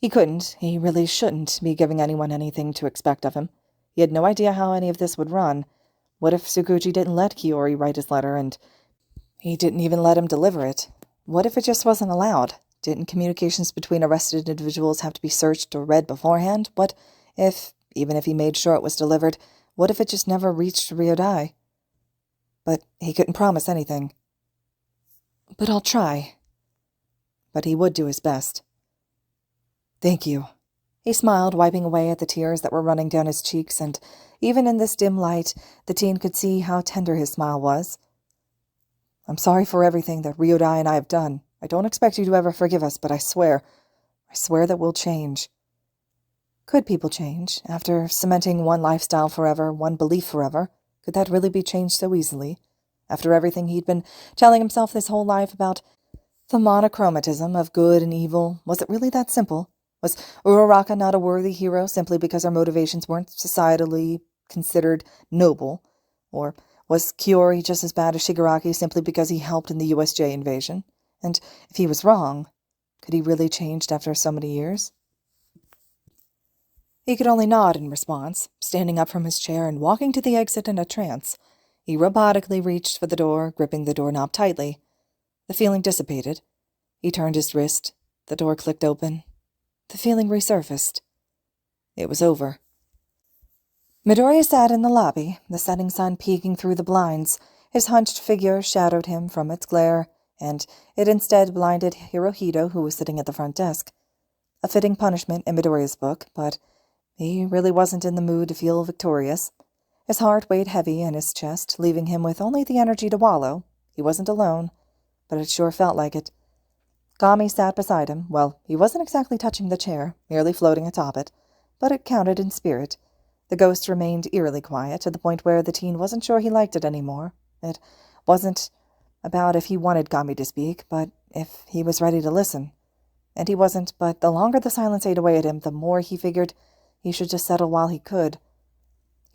He couldn't. He really shouldn't be giving anyone anything to expect of him. He had no idea how any of this would run. What if Tsukuji didn't let Kiori write his letter, and he didn't even let him deliver it? What if it just wasn't allowed? Didn't communications between arrested individuals have to be searched or read beforehand? What if, even if he made sure it was delivered, what if it just never reached Ryōdai? But he couldn't promise anything. But I'll try. But he would do his best. Thank you. He smiled, wiping away at the tears that were running down his cheeks, and even in this dim light, the teen could see how tender his smile was. I'm sorry for everything that Ryōdai and I have done. I don't expect you to ever forgive us, but I swear that we'll change. Could people change? After cementing one lifestyle forever, one belief forever, could that really be changed so easily? After everything he'd been telling himself this whole life about the monochromatism of good and evil, was it really that simple? Was Uraraka not a worthy hero simply because her motivations weren't societally considered noble? Or was Kiori just as bad as Shigaraki simply because he helped in the USJ invasion? And if he was wrong, could he really changed after so many years? He could only nod in response, standing up from his chair and walking to the exit in a trance. He robotically reached for the door, gripping the doorknob tightly. The feeling dissipated. He turned his wrist. The door clicked open. The feeling resurfaced. It was over. Midoriya sat in the lobby, the setting sun peeking through the blinds. His hunched figure shadowed him from its glare, and it instead blinded Hirohito, who was sitting at the front desk. A fitting punishment in Midoriya's book, but he really wasn't in the mood to feel victorious. His heart weighed heavy in his chest, leaving him with only the energy to wallow. He wasn't alone, but it sure felt like it. Gami sat beside him. Well, he wasn't exactly touching the chair, merely floating atop it, but it counted in spirit. The ghost remained eerily quiet, to the point where the teen wasn't sure he liked it anymore. It wasn't about if he wanted Gami to speak, but if he was ready to listen. And he wasn't, but the longer the silence ate away at him, the more he figured he should just settle while he could.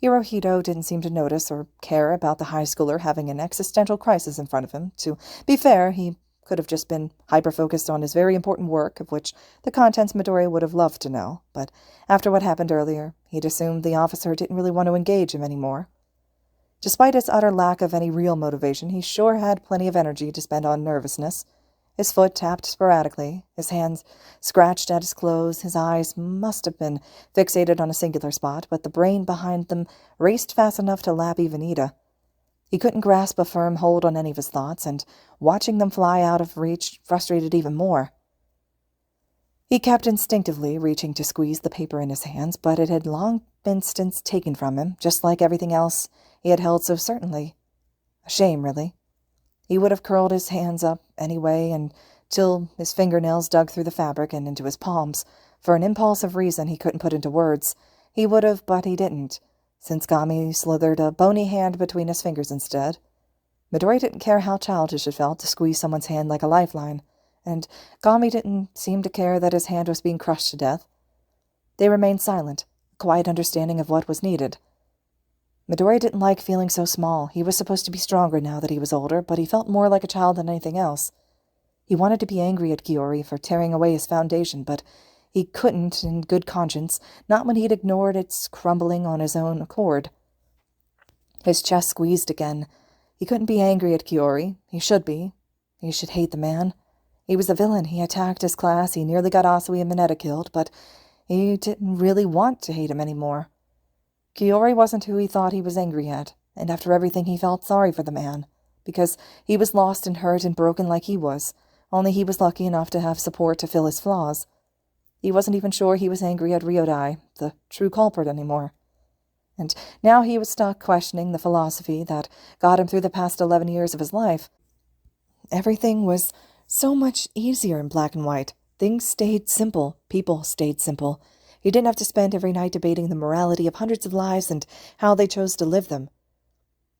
Hirohito didn't seem to notice or care about the high schooler having an existential crisis in front of him. To be fair, he could have just been hyper-focused on his very important work, of which the contents Midoriya would have loved to know, but after what happened earlier, he'd assumed the officer didn't really want to engage him anymore. Despite his utter lack of any real motivation, he sure had plenty of energy to spend on nervousness. His foot tapped sporadically, his hands scratched at his clothes, his eyes must have been fixated on a singular spot, but the brain behind them raced fast enough to lap even Ida. He couldn't grasp a firm hold on any of his thoughts, and watching them fly out of reach frustrated even more. He kept instinctively reaching to squeeze the paper in his hands, but it had long been since taken from him, just like everything else he had held so certainly. A shame, really. He would have curled his hands up anyway until his fingernails dug through the fabric and into his palms. For an impulse of reason he couldn't put into words. He would have, but he didn't, since Gami slithered a bony hand between his fingers instead. Midoriya didn't care how childish it felt to squeeze someone's hand like a lifeline, and Gami didn't seem to care that his hand was being crushed to death. They remained silent, a quiet understanding of what was needed. Midoriya didn't like feeling so small. He was supposed to be stronger now that he was older, but he felt more like a child than anything else. He wanted to be angry at Kiori for tearing away his foundation, but he couldn't, in good conscience, not when he'd ignored its crumbling on his own accord. His chest squeezed again. He couldn't be angry at Kiori. He should be. He should hate the man. He was a villain. He attacked his class. He nearly got Asui and Mineta killed, but he didn't really want to hate him anymore. Kiori wasn't who he thought he was angry at, and after everything he felt sorry for the man, because he was lost and hurt and broken like he was, only he was lucky enough to have support to fill his flaws. He wasn't even sure he was angry at Ryōyami, the true culprit, anymore. And now he was stuck questioning the philosophy that got him through the past 11 years of his life. Everything was so much easier in black and white. Things stayed simple. People stayed simple. He didn't have to spend every night debating the morality of hundreds of lives and how they chose to live them.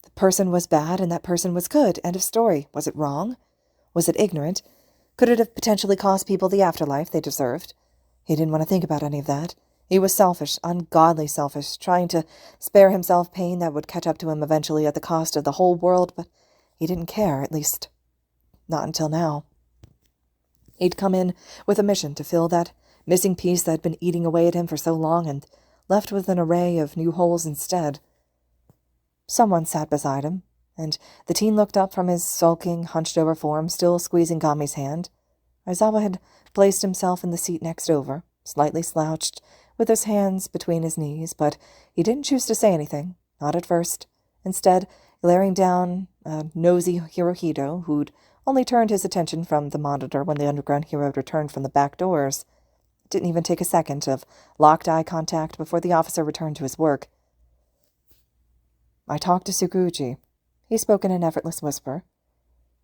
The person was bad and that person was good. End of story. Was it wrong? Was it ignorant? Could it have potentially cost people the afterlife they deserved? He didn't want to think about any of that. He was selfish, ungodly selfish, trying to spare himself pain that would catch up to him eventually at the cost of the whole world, but he didn't care, at least not until now. He'd come in with a mission to fill that missing piece that had been eating away at him for so long and left with an array of new holes instead. Someone sat beside him, and the teen looked up from his sulking, hunched-over form, still squeezing Gami's hand. Aizawa had placed himself in the seat next over, slightly slouched, with his hands between his knees, but he didn't choose to say anything, not at first. Instead, glaring down a nosy Hirohito, who'd only turned his attention from the monitor when the underground hero returned from the back doors. It didn't even take a second of locked eye contact before the officer returned to his work. "I talked to Tsukuuchi," he spoke in an effortless whisper.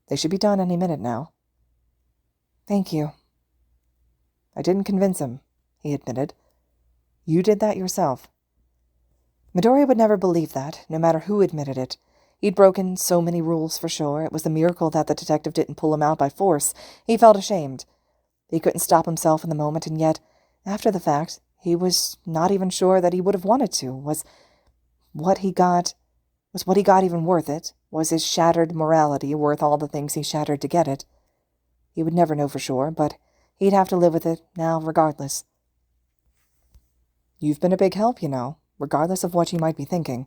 "They should be done any minute now." "Thank you." "I didn't convince him," he admitted. "You did that yourself." Midoriya would never believe that, no matter who admitted it. He'd broken so many rules for sure. It was a miracle that the detective didn't pull him out by force. He felt ashamed. He couldn't stop himself in the moment, and yet, after the fact, he was not even sure that he would have wanted to. Was what he got even worth it? Was his shattered morality worth all the things he shattered to get it? He would never know for sure, but he'd have to live with it now regardless. "You've been a big help, you know, regardless of what you might be thinking."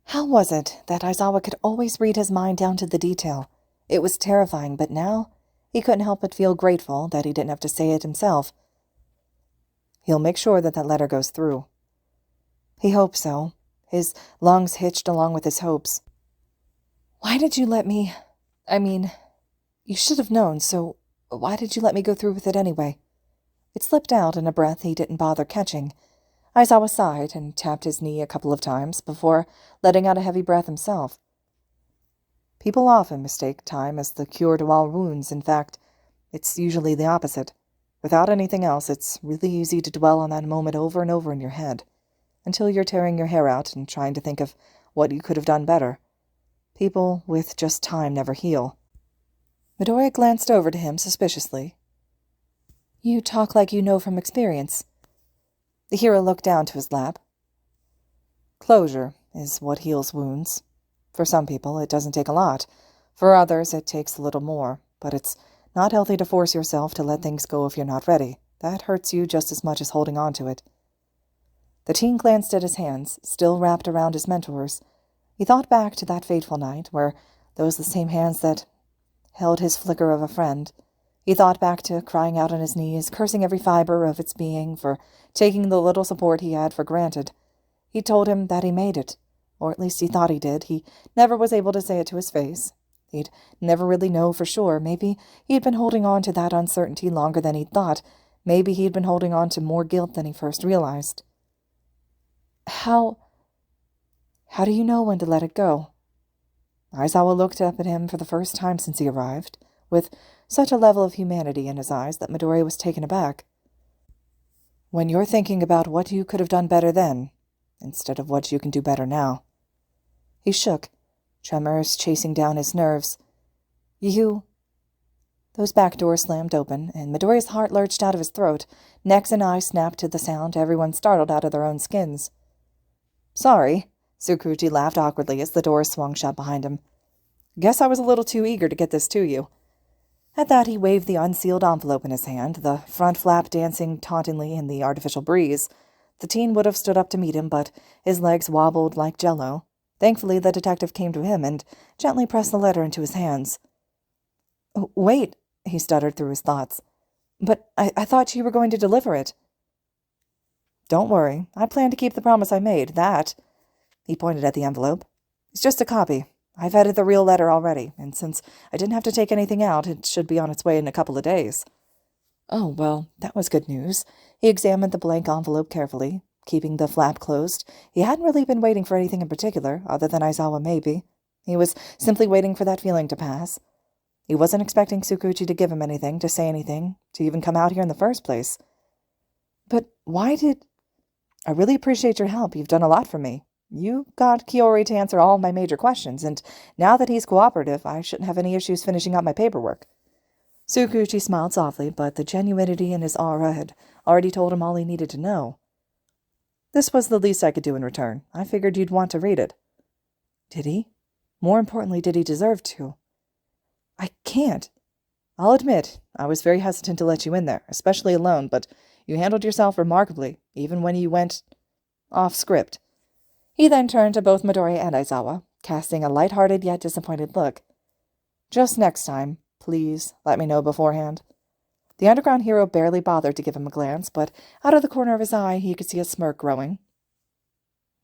How was it that Aizawa could always read his mind down to the detail? It was terrifying, but now he couldn't help but feel grateful that he didn't have to say it himself. He'll make sure that letter goes through. He hoped so. His lungs hitched along with his hopes. Why did you let me... you should have known, so why did you let me go through with it anyway? It slipped out in a breath he didn't bother catching. Aizawa sighed and tapped his knee a couple of times before letting out a heavy breath himself. People often mistake time as the cure to all wounds. In fact, it's usually the opposite. Without anything else, it's really easy to dwell on that moment over and over in your head, until you're tearing your hair out and trying to think of what you could have done better. People with just time never heal. Midoriya glanced over to him suspiciously. You talk like you know from experience. The hero looked down to his lap. Closure is what heals wounds. For some people, it doesn't take a lot. For others, it takes a little more. But it's not healthy to force yourself to let things go if you're not ready. That hurts you just as much as holding on to it. The teen glanced at his hands, still wrapped around his mentor's. He thought back to that fateful night, where those the same hands that held his flicker of a friend. He thought back to crying out on his knees, cursing every fiber of its being for taking the little support he had for granted. He told him that he made it, or at least he thought he did. He never was able to say it to his face. He'd never really know for sure. Maybe he'd been holding on to that uncertainty longer than he'd thought. Maybe he'd been holding on to more guilt than he first realized. How do you know when to let it go? Aizawa looked up at him for the first time since he arrived, with such a level of humanity in his eyes that Midoriya was taken aback. When you're thinking about what you could have done better then, instead of what you can do better now. He shook, tremors chasing down his nerves. Those back doors slammed open, and Midoriya's heart lurched out of his throat. Necks and eyes snapped to the sound, everyone startled out of their own skins. Sorry, Tsukuchi laughed awkwardly as the doors swung shut behind him. Guess I was a little too eager to get this to you. At that he waved the unsealed envelope in his hand, the front flap dancing tauntingly in the artificial breeze. The teen would have stood up to meet him, but his legs wobbled like jello. Thankfully the detective came to him and gently pressed the letter into his hands. Wait, he stuttered through his thoughts. But I thought you were going to deliver it. Don't worry, I plan to keep the promise I made. That, he pointed at the envelope, is just a copy. I've edited the real letter already, and since I didn't have to take anything out, it should be on its way in a couple of days. Oh, well, that was good news. He examined the blank envelope carefully, keeping the flap closed. He hadn't really been waiting for anything in particular, other than Aizawa maybe. He was simply waiting for that feeling to pass. He wasn't expecting Tsukuchi to give him anything, to say anything, to even come out here in the first place. But why did... I really appreciate your help. You've done a lot for me. You got Kiori to answer all my major questions, and now that he's cooperative, I shouldn't have any issues finishing up my paperwork. Tsukuchi smiled softly, but the genuinity in his aura had already told him all he needed to know. This was the least I could do in return. I figured you'd want to read it. Did he? More importantly, did he deserve to? I can't. I'll admit, I was very hesitant to let you in there, especially alone, but you handled yourself remarkably, even when you went off script. He then turned to both Midoriya and Aizawa, casting a light-hearted yet disappointed look. Just next time, please let me know beforehand. The underground hero barely bothered to give him a glance, but out of the corner of his eye he could see a smirk growing.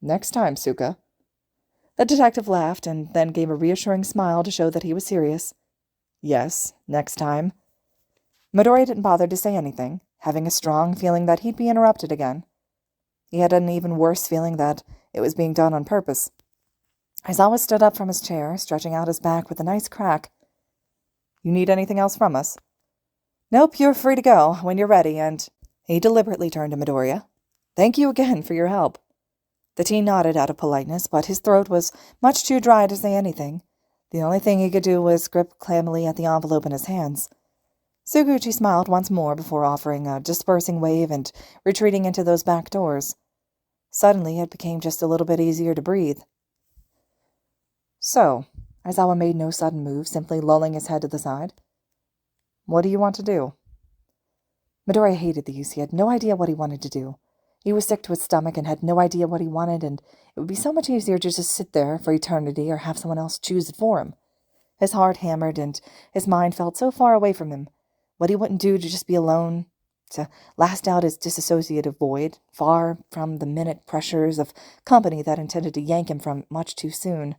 Next time, Suka. The detective laughed and then gave a reassuring smile to show that he was serious. Yes, next time. Midoriya didn't bother to say anything, having a strong feeling that he'd be interrupted again. He had an even worse feeling that it was being done on purpose. Aizawa stood up from his chair, stretching out his back with a nice crack. You need anything else from us? Nope, you're free to go when you're ready, and... He deliberately turned to Midoriya. Thank you again for your help. The teen nodded out of politeness, but his throat was much too dry to say anything. The only thing he could do was grip clammily at the envelope in his hands. Tsukuchi smiled once more before offering a dispersing wave and retreating into those back doors. Suddenly it became just a little bit easier to breathe. So, Aizawa made no sudden move, simply lulling his head to the side. What do you want to do? Midoriya hated these. He had no idea what he wanted to do. He was sick to his stomach and had no idea what he wanted, and it would be so much easier to just sit there for eternity or have someone else choose it for him. His heart hammered, and his mind felt so far away from him. What he wouldn't do to just be alone, to last out his disassociative void, far from the minute pressures of company that intended to yank him from it much too soon.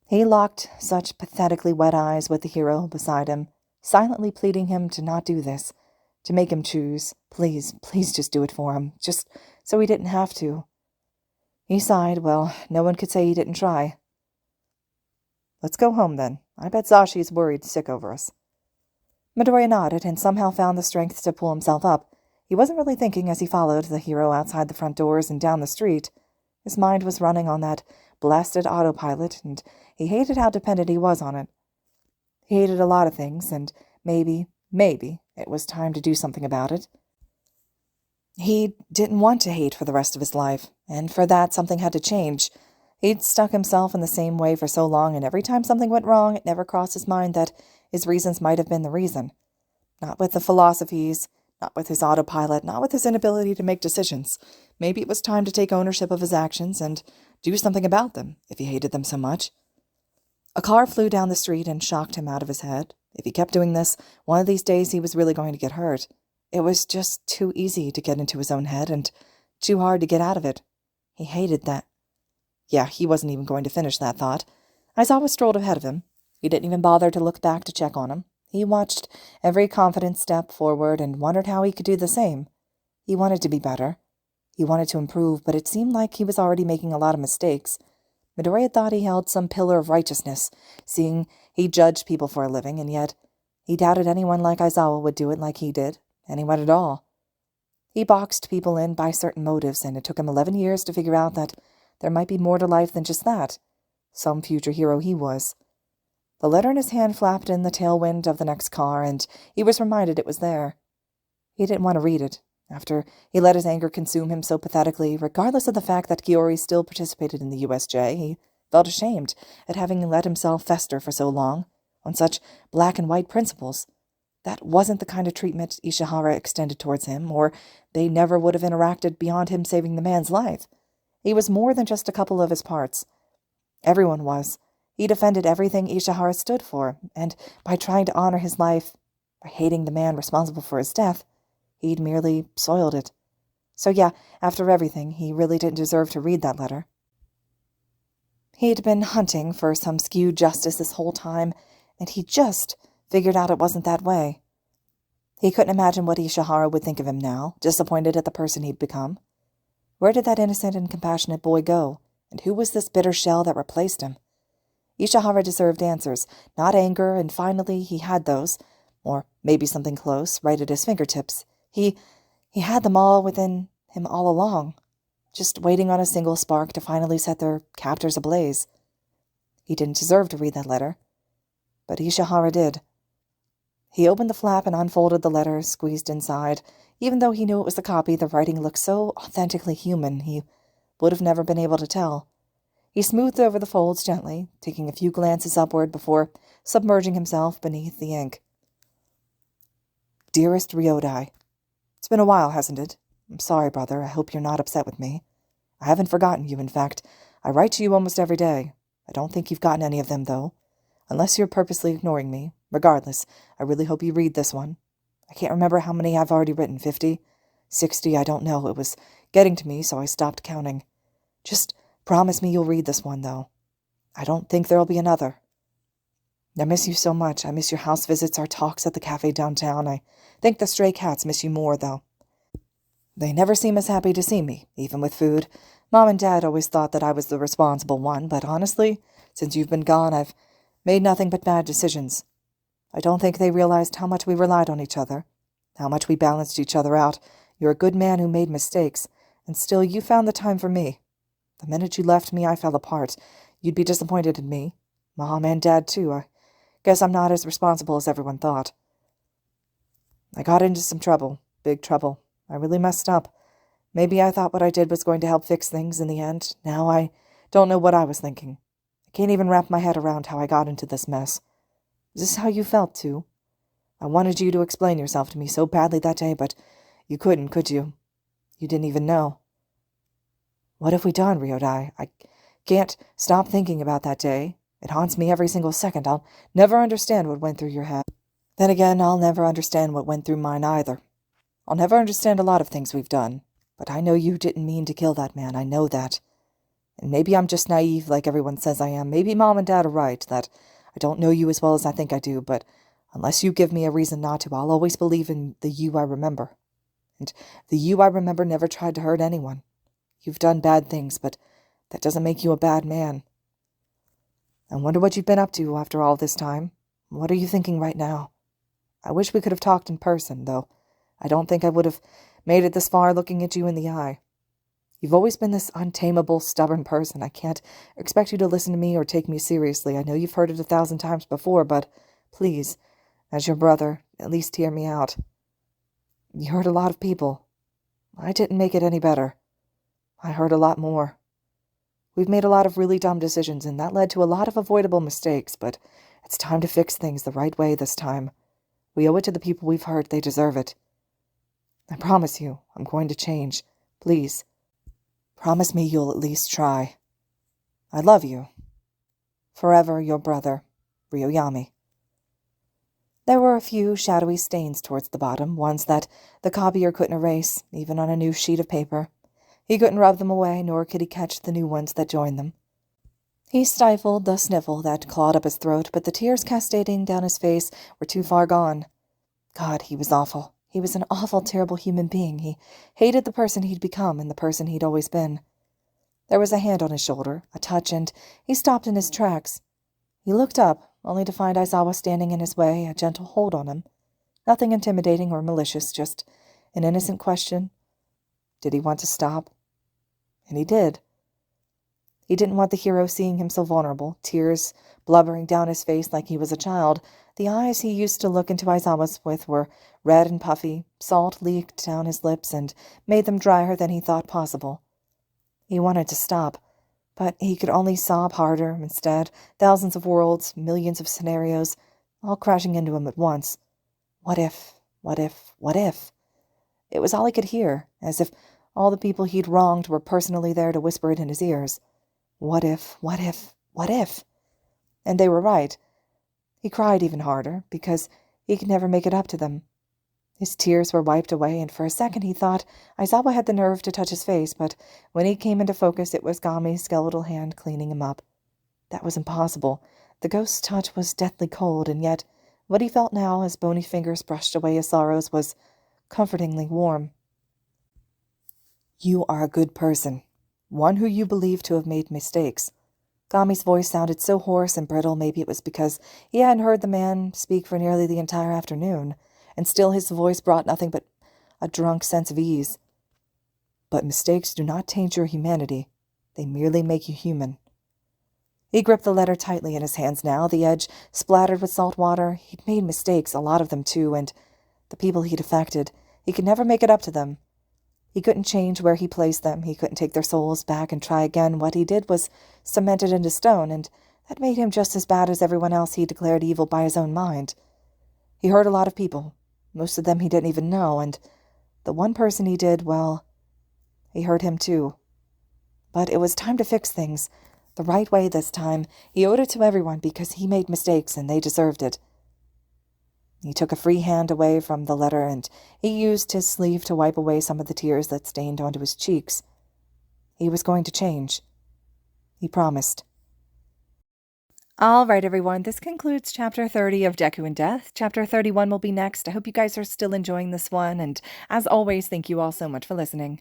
He locked such pathetically wet eyes with the hero beside him, silently pleading him to not do this, to make him choose. Please, please just do it for him, just so he didn't have to. He sighed. Well, no one could say he didn't try. Let's go home, then. I bet Zashi is worried sick over us. Midoriya nodded and somehow found the strength to pull himself up. He wasn't really thinking as he followed the hero outside the front doors and down the street. His mind was running on that blasted autopilot, and he hated how dependent he was on it. He hated a lot of things, and maybe it was time to do something about it. He didn't want to hate for the rest of his life, and for that something had to change. He'd stuck himself in the same way for so long, and every time something went wrong, it never crossed his mind that his reasons might have been the reason. Not with the philosophies, not with his autopilot, not with his inability to make decisions. Maybe it was time to take ownership of his actions and do something about them, if he hated them so much. A car flew down the street and shocked him out of his head. If he kept doing this, one of these days he was really going to get hurt. It was just too easy to get into his own head and too hard to get out of it. He hated that. Yeah, he wasn't even going to finish that thought. Aizawa strolled ahead of him. He didn't even bother to look back to check on him. He watched every confident step forward and wondered how he could do the same. He wanted to be better. He wanted to improve, but it seemed like he was already making a lot of mistakes. Midoriya thought he held some pillar of righteousness, seeing he judged people for a living, and yet he doubted anyone like Aizawa would do it like he did, anyone at all. He boxed people in by certain motives, and it took him 11 years to figure out that there might be more to life than just that. Some future hero he was. The letter in his hand flapped in the tailwind of the next car, and he was reminded it was there. He didn't want to read it. After he let his anger consume him so pathetically, regardless of the fact that Kiori still participated in the USJ, he felt ashamed at having let himself fester for so long, on such black-and-white principles. That wasn't the kind of treatment Ishihara extended towards him, or they never would have interacted beyond him saving the man's life. He was more than just a couple of his parts. Everyone was. He defended everything Ishihara stood for, and by trying to honor his life, by hating the man responsible for his death, he'd merely soiled it. So yeah, after everything, he really didn't deserve to read that letter. He'd been hunting for some skewed justice this whole time, and he just figured out it wasn't that way. He couldn't imagine what Ishihara would think of him now, disappointed at the person he'd become. Where did that innocent and compassionate boy go, and who was this bitter shell that replaced him? Ishihara deserved answers, not anger, and finally he had those, or maybe something close, right at his fingertips. He had them all within him all along, just waiting on a single spark to finally set their captors ablaze. He didn't deserve to read that letter, but Ishihara did. He opened the flap and unfolded the letter, squeezed inside. Even though he knew it was a copy, the writing looked so authentically human, he would have never been able to tell. He smoothed over the folds gently, taking a few glances upward before submerging himself beneath the ink. Dearest Ryōdai, it's been a while, hasn't it? I'm sorry, brother. I hope you're not upset with me. I haven't forgotten you, in fact. I write to you almost every day. I don't think you've gotten any of them, though. Unless you're purposely ignoring me. Regardless, I really hope you read this one. I can't remember how many I've already written, 50? 60, I don't know. It was getting to me, so I stopped counting. Just promise me you'll read this one, though. I don't think there'll be another. I miss you so much. I miss your house visits, our talks at the cafe downtown. I think the stray cats miss you more, though. They never seem as happy to see me, even with food. Mom and Dad always thought that I was the responsible one, but honestly, since you've been gone, I've made nothing but bad decisions. I don't think they realized how much we relied on each other, how much we balanced each other out. You're a good man who made mistakes, and still you found the time for me. The minute you left me, I fell apart. You'd be disappointed in me. Mom and Dad, too. I guess I'm not as responsible as everyone thought. I got into some trouble, big trouble. I really messed up. Maybe I thought what I did was going to help fix things in the end. Now I don't know what I was thinking. I can't even wrap my head around how I got into this mess. Is this how you felt, too? I wanted you to explain yourself to me so badly that day, but you couldn't, could you? You didn't even know. What have we done, Ryōdai? I can't stop thinking about that day. It haunts me every single second. I'll never understand what went through your head. Then again, I'll never understand what went through mine either. I'll never understand a lot of things we've done. But I know you didn't mean to kill that man. I know that. And maybe I'm just naive like everyone says I am. Maybe Mom and Dad are right, that I don't know you as well as I think I do, but unless you give me a reason not to, I'll always believe in the you I remember. And the you I remember never tried to hurt anyone. You've done bad things, but that doesn't make you a bad man. I wonder what you've been up to after all this time. What are you thinking right now? I wish we could have talked in person, though. I don't think I would have made it this far looking at you in the eye. You've always been this untamable, stubborn person. I can't expect you to listen to me or take me seriously. I know you've heard it 1,000 times before, but please, as your brother, at least hear me out. You hurt a lot of people. I didn't make it any better. I hurt a lot more. We've made a lot of really dumb decisions, and that led to a lot of avoidable mistakes, but it's time to fix things the right way this time. We owe it to the people we've hurt. They deserve it. I promise you, I'm going to change. Please. Promise me you'll at least try. I love you. Forever your brother, Ryōyami. There were a few shadowy stains towards the bottom, ones that the copier couldn't erase, even on a new sheet of paper. He couldn't rub them away, nor could he catch the new ones that joined them. He stifled the sniffle that clawed up his throat, but the tears cascading down his face were too far gone. God, he was awful. He was an awful, terrible human being. He hated the person he'd become and the person he'd always been. There was a hand on his shoulder, a touch, and he stopped in his tracks. He looked up, only to find Aizawa standing in his way, a gentle hold on him. Nothing intimidating or malicious, just an innocent question. Did he want to stop? And he did. He didn't want the hero seeing him so vulnerable, tears blubbering down his face like he was a child. The eyes he used to look into Aizawa's with were red and puffy, salt leaked down his lips and made them drier than he thought possible. He wanted to stop, but he could only sob harder instead, thousands of worlds, millions of scenarios, all crashing into him at once. What if, what if, what if? It was all he could hear, as if all the people he'd wronged were personally there to whisper it in his ears. What if, what if, what if? And they were right. He cried even harder, because he could never make it up to them. His tears were wiped away, and for a second he thought Aizawa had the nerve to touch his face, but when he came into focus it was Gami's skeletal hand cleaning him up. That was impossible. The ghost's touch was deathly cold, and yet what he felt now as bony fingers brushed away his sorrows was comfortingly warm. You are a good person, one who you believe to have made mistakes. Gami's voice sounded so hoarse and brittle, maybe it was because he hadn't heard the man speak for nearly the entire afternoon, and still his voice brought nothing but a drunk sense of ease. But mistakes do not taint your humanity. They merely make you human. He gripped the letter tightly in his hands now, the edge splattered with salt water. He'd made mistakes, a lot of them too, and the people he'd affected, he could never make it up to them. He couldn't change where he placed them. He couldn't take their souls back and try again. What he did was cemented into stone, and that made him just as bad as everyone else he declared evil by his own mind. He hurt a lot of people, most of them he didn't even know, and the one person he did, well, he hurt him too. But it was time to fix things, the right way this time. He owed it to everyone because he made mistakes and they deserved it. He took a free hand away from the letter, and he used his sleeve to wipe away some of the tears that stained onto his cheeks. He was going to change. He promised. All right, everyone, this concludes Chapter 30 of Deku and Death. Chapter 31 will be next. I hope you guys are still enjoying this one, and as always, thank you all so much for listening.